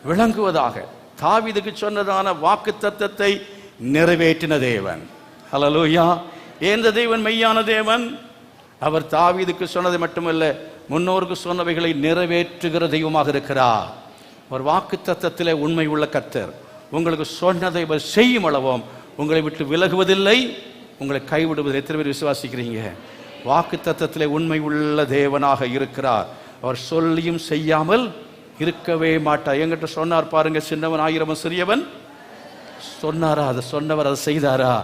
விளங்குவதாக. தாவீதுக்கு சொன்னதான வாக்கு தத்தத்தை நிறைவேற்றின தேவன். ஹல்லேலூயா. எந்த தேவன் மெய்யான தேவன்? அவர் தாவீதுக்கு சொன்னதை மட்டுமல்ல, முன்னோருக்கு சொன்னவைகளை நிறைவேற்றுகிற தெய்வமாக இருக்கிறார். ஒரு வாக்கு தத்தத்திலே உண்மை உள்ள கர்த்தர். உங்களுக்கு சொன்னதை செய்யும் அளவும் உங்களை விட்டு விலகுவதில்லை, உங்களை கைவிடுவதில்லை. எத்தனை பேர் விசுவாசிக்கிறீங்க? வாக்கு தத்தத்திலே உண்மை உள்ள தேவனாக இருக்கிறார். அவர் சொல்லியும் செய்யாமல் இருக்கவே மாட்டார். என்கிட்ட சொன்னார் பாருங்க, சின்னவன் ஆயிரவன் சிறியவன் சொன்னாரா? அதை சொன்னவர் அதை செய்தாரா?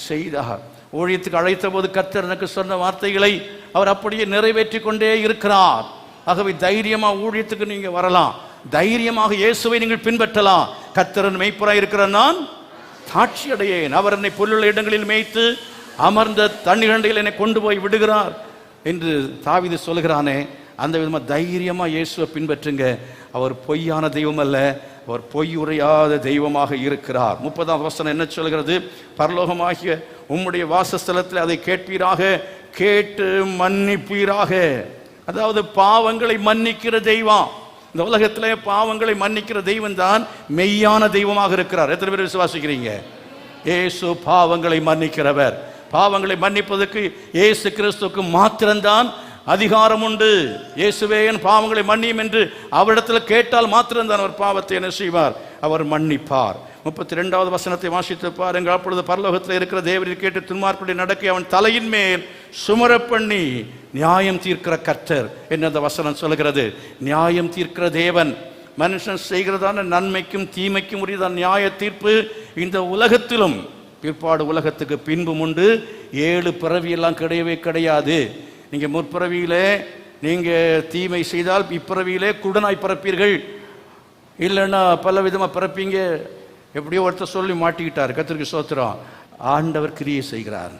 செய்தார். ஊழியத்துக்கு அழைத்த போது கர்த்தர் எனக்கு சொன்ன வார்த்தைகளை அவர் அப்படியே நிறைவேற்றி கொண்டே இருக்கிறார். ஆகவே தைரியமா ஊழியத்துக்கு நீங்க வரலாம், தைரியமாக இயேசுவை நீங்கள் பின்பற்றலாம். கர்த்தரன் மெய்ப்பராய் இருக்கிற நான் சாட்சி அடையேன். அவர் என்னை புல்லுள்ள இடங்களில் மேய்த்து அமர்ந்த தண்ணீரண்டையில் என்னை கொண்டு போய் விடுகிறார் என்று தாவீது சொல்கிறானே, அந்த விதமாக தைரியமாக இயேசுவை பின்பற்றுங்க. அவர் பொய்யான தெய்வம் அல்ல, அவர் பொய் உரையாத தெய்வமாக இருக்கிறார். 30ஆம் வசனம் என்ன சொல்கிறது? பரலோகமாகிய உம்முடைய வாசஸ்தலத்தில் அதை கேட்பீராக, கேட்டு மன்னிப்பீராக. அதாவது பாவங்களை மன்னிக்கிற தெய்வம். இந்த உலகத்திலே பாவங்களை மன்னிக்கிற தெய்வம் தான் மெய்யான தெய்வமாக இருக்கிறார். எத்தனை பேர் விசுவாசிக்கிறீங்க? இயேசு பாவங்களை மன்னிக்கிறவர். பாவங்களை மன்னிப்பதற்கு இயேசு கிறிஸ்துவுக்கு மாத்திரம்தான் அதிகாரம் உண்டு. இயேசுவே என் பாவங்களை மன்னியும் என்று அவரிடத்தில் கேட்டால் மாத்திரம்தான் அவர் பாவத்தை என்ன செய்வார்? அவர் மன்னிப்பார். 32வது வசனத்தை வாசித்து பாருங்கள். அப்பொழுது பரலோகத்தில் இருக்கிற தேவரை கேட்டு துன்மார்க்குடைய நடக்கை அவன் தலையின் மேல் சுமர பண்ணி நியாயம் தீர்க்கிற கர்த்தர் என்று அந்த வசனம் சொல்கிறது. நியாயம் தீர்க்கிற தேவன். மனுஷன் செய்கிறதான நன்மைக்கும் தீமைக்கும் உரியதான நியாய தீர்ப்பு இந்த உலகத்திலும் பிற்பாடு உலகத்துக்கு பின்பும் உண்டு. 7 பிறவியெல்லாம் கிடையவே கிடையாது. நீங்கள் முற்பிறவியிலே நீங்கள் தீமை செய்தால் இப்பிறவியிலே குடனாய் பிறப்பீர்கள், இல்லைன்னா பல விதமாக பிறப்பீங்க. எப்படியோ ஒருத்தர் சொல்லி மாட்டிக்கிட்டார். கர்த்தருக்கு ஸ்தோத்திரம். ஆண்டவர் கிரியை செய்கிறார்.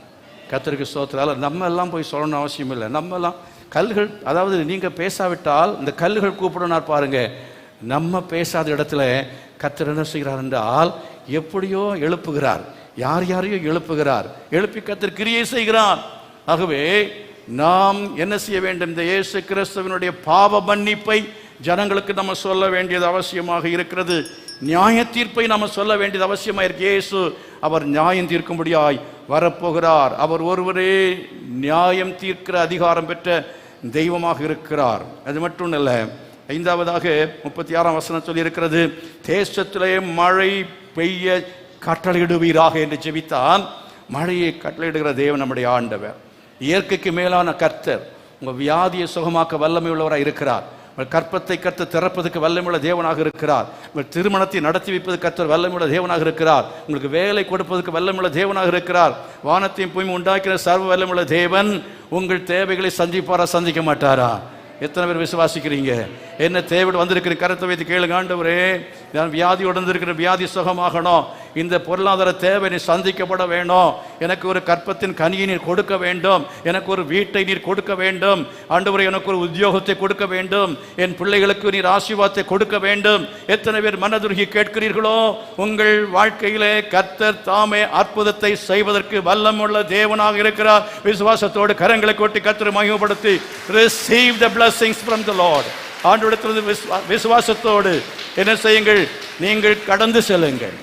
கர்த்தருக்கு ஸ்தோத்திரம். நம்ம எல்லாம் போய் சொல்லணும் அவசியம் இல்லை. நம்ம எல்லாம் கல்கள், அதாவது நீங்கள் பேசாவிட்டால் இந்த கல்லுகள் கூப்பிடணும் பாருங்க. நம்ம பேசாத இடத்துல கர்த்தர் என்ன செய்கிறார் என்றால் எப்படியோ எழுப்புகிறார், யார் யாரையோ எழுப்புகிறார், எழுப்பி கர்த்தர் கிரியை செய்கிறார். ஆகவே நாம் என்ன செய்ய வேண்டும்? இந்த இயேசு கிறிஸ்துவினுடைய பாவ மன்னிப்பை ஜனங்களுக்கு நம்ம சொல்ல வேண்டியது அவசியமாக இருக்கிறது. நியாய தீர்ப்பை நம்ம சொல்ல வேண்டியது அவசியமாக இருக்கு. இயேசு அவர் நியாயம் தீர்க்கும்படியாய் வரப்போகிறார். அவர் ஒருவரே நியாயம் தீர்க்கிற அதிகாரம் பெற்ற தெய்வமாக இருக்கிறார். அது மட்டும் அல்ல, 5வதாக 36ஆம் வசனம் சொல்லி இருக்கிறது, தேசத்திலே மழை பெய்ய கட்டளையிடுவீராக என்று ஜெபித்தான். மழையை கட்டளையிடுகிற தேவன் நம்முடைய ஆண்டவர், இயற்கைக்கு மேலான கர்த்தர். உங்கள் வியாதியை சுகமாக்க வல்லமை உள்ளவராக இருக்கிறார். உங்கள் கற்பத்தை கர்த்தர் திறப்பதற்கு வல்லமையுள்ள தேவனாக இருக்கிறார். உங்கள் திருமணத்தை நடத்தி வைப்பதற்கு கர்த்தர் வல்லமையுள்ள தேவனாக இருக்கிறார். உங்களுக்கு வேலை கொடுப்பதற்கு வல்லமையுள்ள தேவனாக இருக்கிறார். வானத்தையும் பூமி உண்டாக்கிற சர்வ வல்லமையுள்ள தேவன் உங்கள் தேவைகளை சந்திப்பாரா, சந்திக்க மாட்டாரா? எத்தனை பேர் விசுவாசிக்கிறீங்க? என்ன தேவை வந்திருக்கிற கருத்தை வைத்து கேளுங்க. ஆண்டவரே, நான் வியாதியோடு வந்திருக்கிற வியாதி சுகமாகணும், இந்த பொருளாதார தேவை நீர் சந்திக்கப்பட வேண்டும், எனக்கு ஒரு கற்பத்தின் கனியை நீர் கொடுக்க வேண்டும், எனக்கு ஒரு வீட்டை நீர் கொடுக்க வேண்டும், ஆண்டவரே எனக்கு ஒரு உத்தியோகத்தை கொடுக்க வேண்டும், என் பிள்ளைகளுக்கு நீர் ஆசீர்வாதத்தை கொடுக்க வேண்டும். எத்தனை பேர் மனதுருகி கேட்கிறீர்களோ, உங்கள் வாழ்க்கையிலே கர்த்தர் தாமே அற்புதத்தை செய்வதற்கு வல்லமுள்ள தேவனாக இருக்கிறார். விசுவாசத்தோடு கரங்களை கொட்டி கர்த்தரை மகிமைப்படுத்தி receive the blessings from the Lord. ஆண்டவரிடத்திலிருந்து விசுவாசத்தோடு என்ன செய்யுங்கள்? நீங்கள் கடந்து செல்லுங்கள்.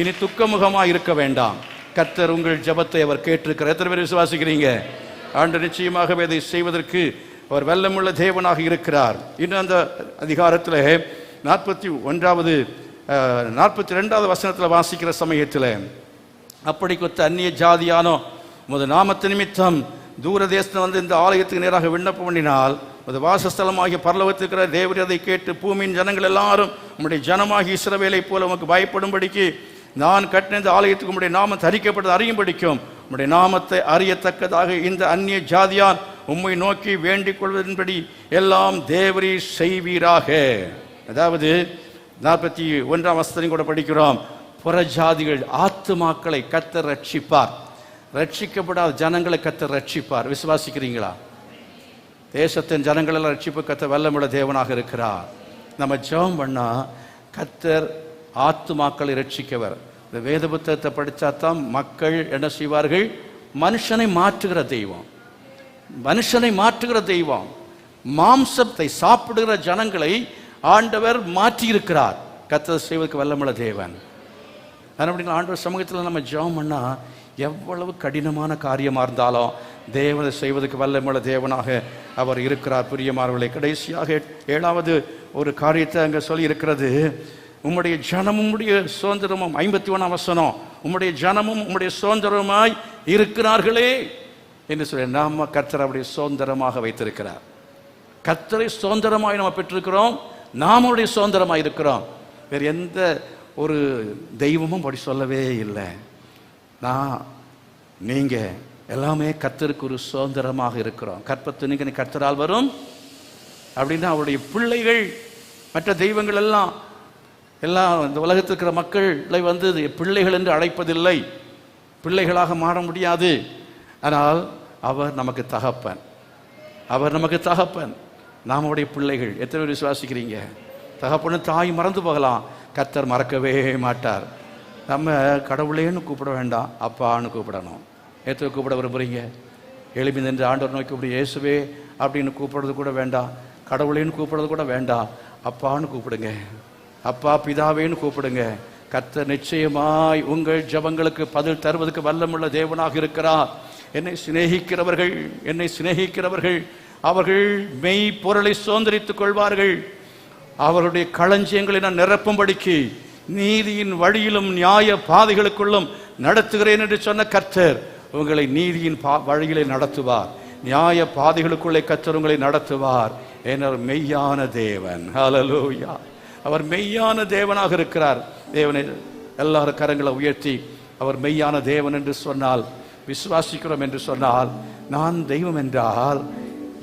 இனி துக்கமுகமாக இருக்க வேண்டாம். கர்த்தர் உங்கள் ஜெபத்தை அவர் கேட்டிருக்கிறார். எத்தனை பேர் விசுவாசிக்கிறீங்க? ஆண்டு நிச்சயமாகவே இதை செய்வதற்கு அவர் வல்லமுள்ள தேவனாக இருக்கிறார். இன்னும் அந்த அதிகாரத்தில் 42வது வசனத்தில் வாசிக்கிற சமயத்தில், அப்படி கொத்த அந்நிய ஜாதியானோ உமது நாமத்து நிமித்தம் தூரதேசத்தில் வந்து இந்த ஆலயத்துக்கு நேராக விண்ணப்பம் பண்ணினால் அது வாசஸ்தலமாகிய பரலோகத்திற்கிற தேவரீர் அதை கேட்டு பூமியின் ஜனங்கள் எல்லாரும் உம்முடைய ஜனமாகி இஸ்ரவேலை போல உமக்கு பயப்படும்படிக்கு நான் கட்டின இந்த ஆலயத்துக்கு உம்முடைய நாமத்தை அறிக்கப்பட்டது அறியும்படிக்கும் உம்முடைய நாமத்தை அறியத்தக்கதாக இந்த அந்நிய ஜாதியான் உம்மை நோக்கி வேண்டிக் கொள்வதன்படி எல்லாம் தேவரீர் செய்வீராக. அதாவது 41ஆம் வசனத்தையும் கூட படிக்கிறோம். புறஜாதிகள் ஆத்துமாக்களை கர்த்தர் ரட்சிப்பார். ரட்சிக்கப்படாத ஜனங்களை கர்த்தர் ரட்சிப்பார். விசுவாசிக்கிறீங்களா? தேசத்தின் ஜனங்களெல்லாம் ரட்சிப்பு கர்த்தர் வல்லமுள்ள தேவனாக இருக்கிறார். நம்ம ஜெபம் பண்ணா கர்த்தர் ஆத்துமாக்களை ரட்சிக்கவர். இந்த வேத புத்தகத்தை படித்தா தான் மக்கள் என்ன செய்வார்கள்? மனுஷனை மாற்றுகிற தெய்வம், மனுஷனை மாற்றுகிற தெய்வம். மாம்சத்தை சாப்பிடுகிற ஜனங்களை ஆண்டவர் மாற்றி இருக்கிறார். கர்த்தர் செய்வதற்கு வல்லமுள்ள தேவன். அதனால் ஆண்டவர் சமூகத்தில் நம்ம ஜெபம் பண்ணா எவ்வளவு கடினமான காரியமாக இருந்தாலும் தேவனை செய்வதற்கு வல்லமுள்ள தேவனாக அவர் இருக்கிறார். பிரியமானவர்களே, கடைசியாக 7வது ஒரு காரியத்தை அங்கே சொல்லி இருக்கிறது. உம்முடைய ஜனமும் உம்முடைய சுதந்திரமும், 51ஆம் வசனம், உம்முடைய ஜனமும் உம்முடைய சுதந்திரமாய் இருக்கிறார்களே என்று சொல்லி நாம கர்த்தர் அவருடைய சுதந்திரமாக வைத்திருக்கிறார். கர்த்தரை சுதந்திரமாய் நம்ம பெற்றிருக்கிறோம், நாமுடைய சுதந்திரமாய் இருக்கிறோம். வேறு எந்த ஒரு தெய்வமும் அப்படி சொல்லவே இல்லை. நீங்கள் எல்லாமே கர்த்தருக்கு ஒரு சுதந்திரமாக இருக்கிறோம். கற்பத்து கர்த்தரால் வரும் அப்படின்னா அவருடைய பிள்ளைகள். மற்ற தெய்வங்கள் எல்லாம் இந்த உலகத்தில் இருக்கிற மக்களை வந்து பிள்ளைகள் என்று அழைப்பதில்லை, பிள்ளைகளாக மாற முடியாது. ஆனால் அவர் நமக்கு தகப்பன், அவர் நமக்கு தகப்பன், நாமுடைய பிள்ளைகள். எத்தனை பேர் விசுவாசிக்கிறீங்க? தகப்பன்னு தாய் மறந்து போகலாம், கர்த்தர் மறக்கவே மாட்டார். நம்ம கடவுளேன்னு கூப்பிட வேண்டாம், அப்பான்னு கூப்பிடணும். எத்தனை கூப்பிட விரும்புகிறீங்க? எழுப்பி நின்று ஆண்டவர் நோக்கி கூப்பிடு, இயேசுவே அப்படின்னு கூப்பிடுறது கூட வேண்டாம், கடவுளேன்னு கூப்பிடுறது கூட வேண்டாம், அப்பான்னு கூப்பிடுங்க. அப்பா பிதாவேன்னு கூப்பிடுங்க. கர்த்தர் நிச்சயமாய் உங்கள் ஜெபங்களுக்கு பதில் தருவதற்கு வல்லமுள்ள தேவனாக இருக்கிறார். என்னை சிநேகிக்கிறவர்கள் அவர்கள் மெய் பொருளை சுதந்திரித்துக் கொள்வார்கள். அவருடைய களஞ்சியங்களை நான் நிரப்பும்படிக்கு நீதியின் வழியிலும் நியாய பாதைகளுக்குள்ளும் நடத்துகிறேன் என்று சொன்ன கர்த்தர் உங்களை நீதியின் வழியிலே நடத்துவார். நியாய பாதைகளுக்குள்ளே கர்த்தர் உங்களை நடத்துவார். ஏனால் மெய்யான தேவன். ஹல்லேலூயா. அவர் மெய்யான தேவனாக இருக்கிறார். தேவனை எல்லாரும் கரங்களை உயர்த்தி அவர் மெய்யான தேவன் என்று சொன்னால், விசுவாசிக்கிறோம் என்று சொன்னால், நான் தெய்வம் என்றால்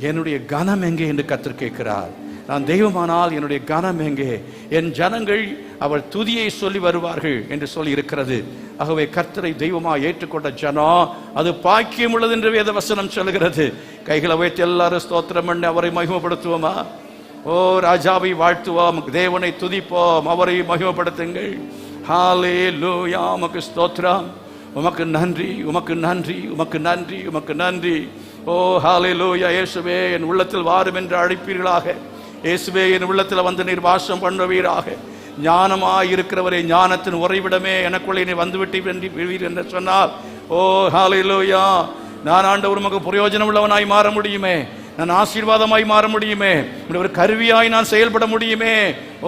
என்னுடைய கனம் எங்கே என்று கர்த்தர் கேட்கிறார். நான் தெய்வமானால் என்னுடைய கனம் எங்கே? என் ஜனங்கள் அவர் துதியை சொல்லி வருவார்கள் என்று சொல்லி இருக்கிறது. ஆகவே கர்த்தரை தெய்வமாக ஏற்றுக்கொண்ட ஜனம் அது பாக்கியம் உள்ளது என்று வேத வசனம் சொல்லுகிறது. கைகளை வைத்து எல்லாரும் ஸ்தோத்திரம் பண்ணி அவரை மகிமைப்படுத்துவோமா? ஓ ராஜாவை வாழ்த்துவோம், தேவனை துதிப்போம், அவரை மகிமைப்படுத்துங்கள். ஹல்லேலூயா. உமக்கு ஸ்தோத்திரம், உமக்கு நன்றி, உமக்கு நன்றி, உமக்கு நன்றி, உமக்கு நன்றி. ஓ ஹல்லேலூயா. இயேசுவே என் உள்ளத்தில் வாரும் என்று அழைப்பீர்களாக. இயேசுவே என் உள்ளத்தில் வந்து நீர் வாசம் பண்ணுவீராக. ஞானமாய் இருக்கிறவரே, ஞானத்தின் உறைவிடமே எனக்குள்ளே நீ வந்துவிட்டீர் என்று சொன்னால், ஓ ஹல்லேலூயா, நான் ஆண்டவர் உமக்கு பிரயோஜனம் உள்ளவனாய் மாற முடியுமே, நான் ஆசீர்வாதமாய் மாற முடியுமே, ஒரு கருவியாய் நான் செயல்பட முடியுமே.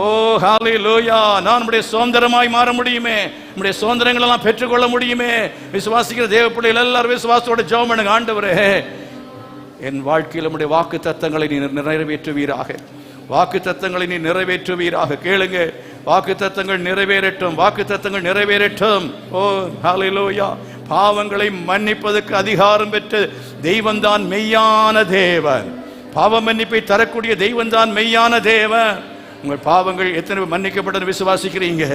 ஓ ஹல்லேலூயா. நான் நம்முடைய சுதந்திரமாய் மாற முடியுமே, நம்முடைய சுதந்திரங்கள் எல்லாம் பெற்றுக்கொள்ள முடியுமே. விசுவாசிக்கிற தேவ பிள்ளைகள் எல்லாரும் விசுவாசத்தோட ஜெபம் பண்ணுங்க. ஆண்டவரே, என் வாழ்க்கையில் நம்முடைய வாக்கு தத்தங்களை நீ நிறைவேற்றுவீராக. வாக்கு தத்தங்களை நீ நிறைவேற்றுவீராக. கேளுங்க, வாக்கு தத்தங்கள் நிறைவேறட்டும், வாக்கு தத்தங்கள் நிறைவேறட்டும். ஓ ஹல்லேலூயா. பாவங்களை மன்னிப்பதற்கு அதிகாரம் பெற்ற தெய்வந்தான் மெய்யான தேவன். பாவ மன்னிப்பை தரக்கூடிய தெய்வந்தான் மெய்யான தேவன். உங்கள் பாவங்கள் எத்தனை மன்னிக்கப்பட்ட விசுவாசிக்கிறீங்க?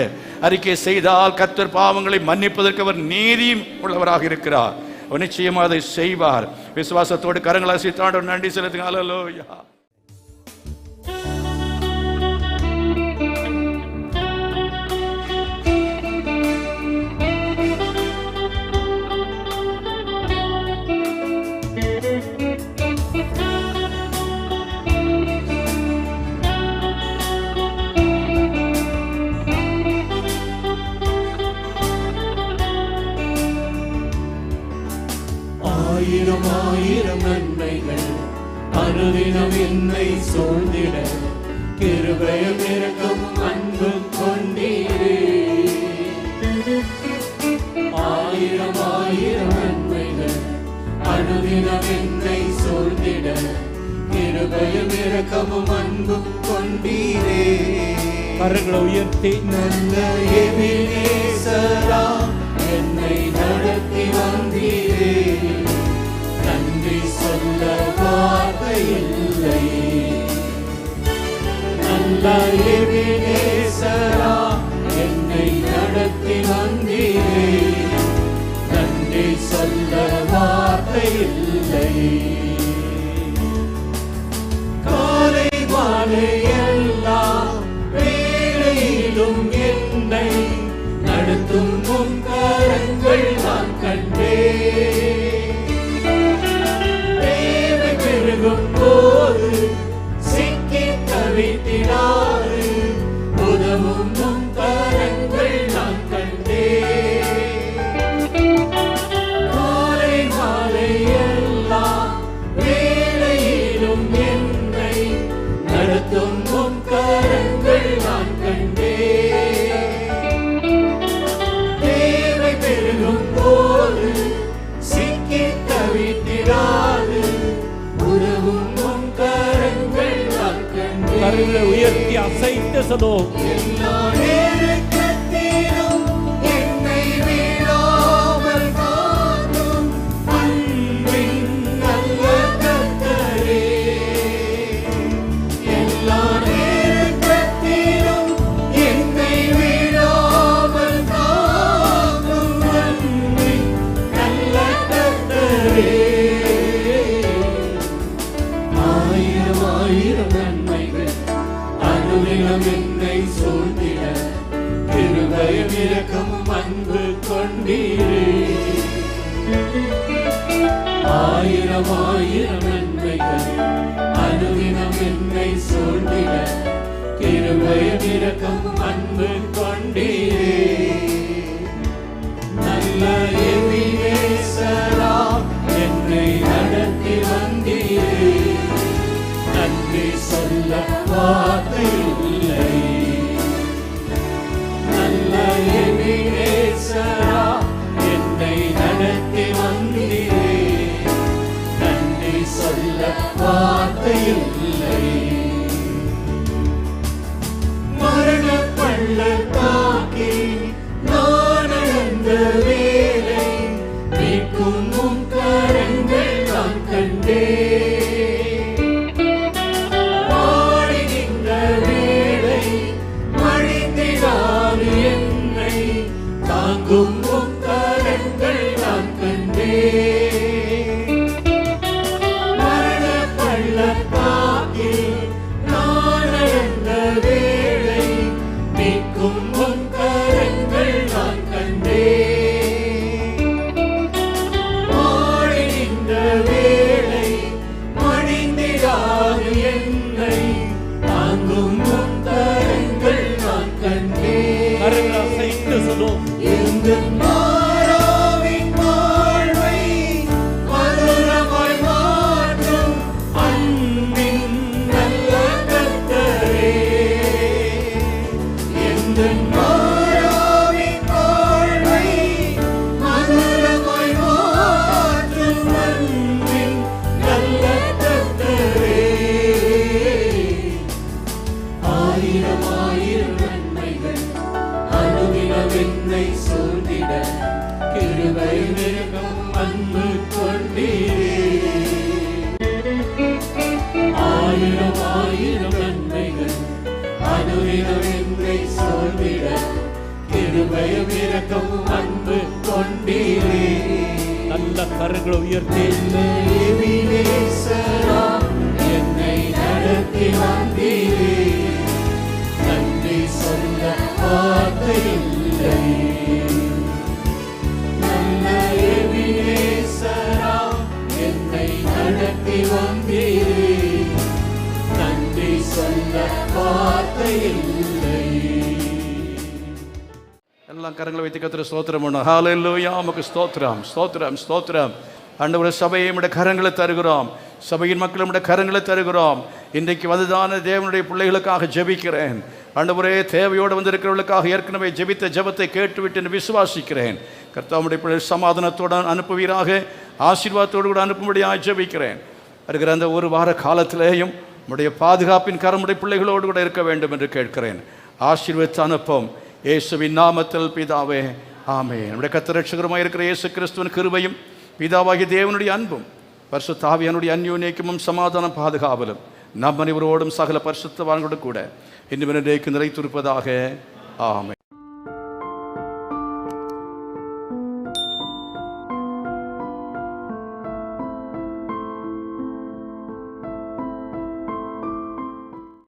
அறிக்கை செய்தால் கர்த்தர் பாவங்களை மன்னிப்பதற்கு அவர் நீதி உள்ளவராக இருக்கிறார். நிச்சயமாக அதை செய்வார். விசுவாசத்தோடு கரங்களை அசைத்து நன்றி செலுத்துங்க. ஹல்லேலூயா. ஆயிரம் ஆயிரம் நன்மைகள் அனுதினம் என்னை சூழ்ந்திட கிருபையும் இரக்கம் அன்பும் கொண்டீரே. ஆயிரம் ஆயிரம் நன்மைகள் அனுதினம் என்னை சூழ்ந்திட கிருபையும் இரக்கமும் அன்பும் கொண்டீரே. கரங்களை உயர்த்தி நல்ல எபினேசரா என்னை நடத்தி வந்தீரே. நன்றி சொல்ல வார்த்தை இல்லை. நல்ல எபினேசரா என்னை நடத்தி வந்தீரே. நன்றி சொல்ல வார்த்தை இல்லை. காலை மாலை எல்லாம் வேளையிலும் என்னை நடத்தும் உம் கரங்கள் நான் கண்டேன். தேவை பெருகும் போது சிக்கி தவித்திடாது உதவும் உம் கரங்கள் நான் கண்டேன். காலை மாலை எல்லாம் வேளையிலும் என்னை நடத்தும் உம் கரங்கள் நான் கண்டேன். சிக்கி தவித்திடாது உறவும் உன் கரங்கள் நான் கண்டேன். கரங்களை உயர்த்தி அசைத்து சொல்லும். எல்லா நேரத்திலும் என்னை விடாமல் காக்கும் அன்பின் நல்ல கர்த்தரே. எல்லா நேரத்திலும் என்னை விடாமல் காக்கும் அன்பின் நல்ல கர்த்தரே. ஆயிரம் ஆயிரம் நன்மைகள் அனுதினம் என்னை சூழ்ந்திட கிருபையும் இரக்கமும் அன்பு கொண்டீரே. ஆயிரம் ஆயிரம் நன்மைகள் அனுதினம் என்னை சூழ்ந்திட கிருபையும் இரக்கமும் அன்பு கொண்டீரே. நல்ல எபினேசரா என்னை நடத்தி வந்தீரே. நன்றி சொல்ல வார்த்தை இல்லை. நல்ல எபினேசரா என்னை நடத்தி வந்தீரே. நன்றி சொல்ல வார்த்தை இல்லை. மரண பள்ளத்தாக்கி நான் இழந்த வேலை மீட்கும் உம் கரங்கள் நான் கண்டேன். வாடி நின்ற வேளை மழிந்திடாது என்னை தாங்கும் உம் கரங்கள் நான் கண்டேன். மரண பள்ளத்தாக்கில் நான் இழந்த வேளை மீட்கும் உம் கரங்கள் நான் கண்டேன். வாடி நின்ற வேளை மடிந்திடாது என்னை தாங்கும் உம் கரங்கள் நான் கண்டேன். கரங்களை அசைத்து சொல்லுவோம். எங்கள் மாறாவின் வாழ்வை மதுரமாய் மாற்றும் அன்பின் நல்ல கர்த்தரே. எங்கள் மாறாவின் வாழ்வை மதுரமாய் மாற்றும் அன்பின் நல்ல கர்த்தரே. ஆயிரம் ஆயிரம் நன்மைகள் அனுதினம் என்னை சூழ்ந்திட கிருபை மிருகம் அன்பு கொண்டீரே. ஆயிரம் ஆயிரம் நன்மைகள் அனுதினம் என்னை சூழ்ந்திட கிருபை மிருகம் அன்பு கொண்டீரே. நல்ல கரங்களை உயர்த்தி எபினேசரா என்னை நடத்தி வந்தீரே. நன்றி சொல்ல வார்த்தை இல்லை. நல்ல எபினேசரா என்னை நடத்தி வந்தீரே. நன்றி சொல்ல வார்த்தை இல்லை. எல்லாம் கரங்களை வைத்து கர்த்தரை ஸ்தோத்திரம் பண்ணோம். ஹல்லேலூயா. உமக்கு ஸ்தோத்திரம் ஸ்தோத்திரம் ஸ்தோத்திரம். ஆண்டவரே, சபையை நம்முடைய கரங்களை தருகிறோம். சபையின் மக்கள் நம்முடைய கரங்களை தருகிறோம். இன்றைக்கு வந்ததான தேவனுடைய பிள்ளைகளுக்காக ஜெபிக்கிறேன். ஆண்டவரே, தேவையோடு வந்திருக்கிறவர்களுக்காக ஏற்கனவே ஜெபித்த ஜெபத்தை கேட்டுவிட்டு என்று விசுவாசிக்கிறேன். கர்த்தாவுடைய பிள்ளைகள் சமாதானத்தோடு அனுப்புவீராக, ஆசீர்வாதத்தோடு கூட அனுப்பும்படியாக ஜெபிக்கிறேன். வருகிற அந்த ஒரு வார காலத்திலேயும் நம்முடைய பாதுகாப்பின் கரமுடைய பிள்ளைகளோடு கூட இருக்க வேண்டும் என்று கேட்கிறேன். ஆசீர்வதித்து அனுப்பும் இயேசுவின் நாமத்தில் பிதாவே, ஆமென். நம்முடைய கர்த்தர் இரட்சகருமாய் இருக்கிற இயேசு கிறிஸ்துவின் கிருபையும் பிதாவாகிய தேவனுடைய அன்பும் பரிசுத்த ஆவியானுடைய அந்யோன்யமும் சமாதானம் பாதுகாவலும் நம் அனைவரோடும் சகல பரிசுத்தவான்களோடு கூட இன்னும் நிலைத்திருப்பதாக. ஆமென்.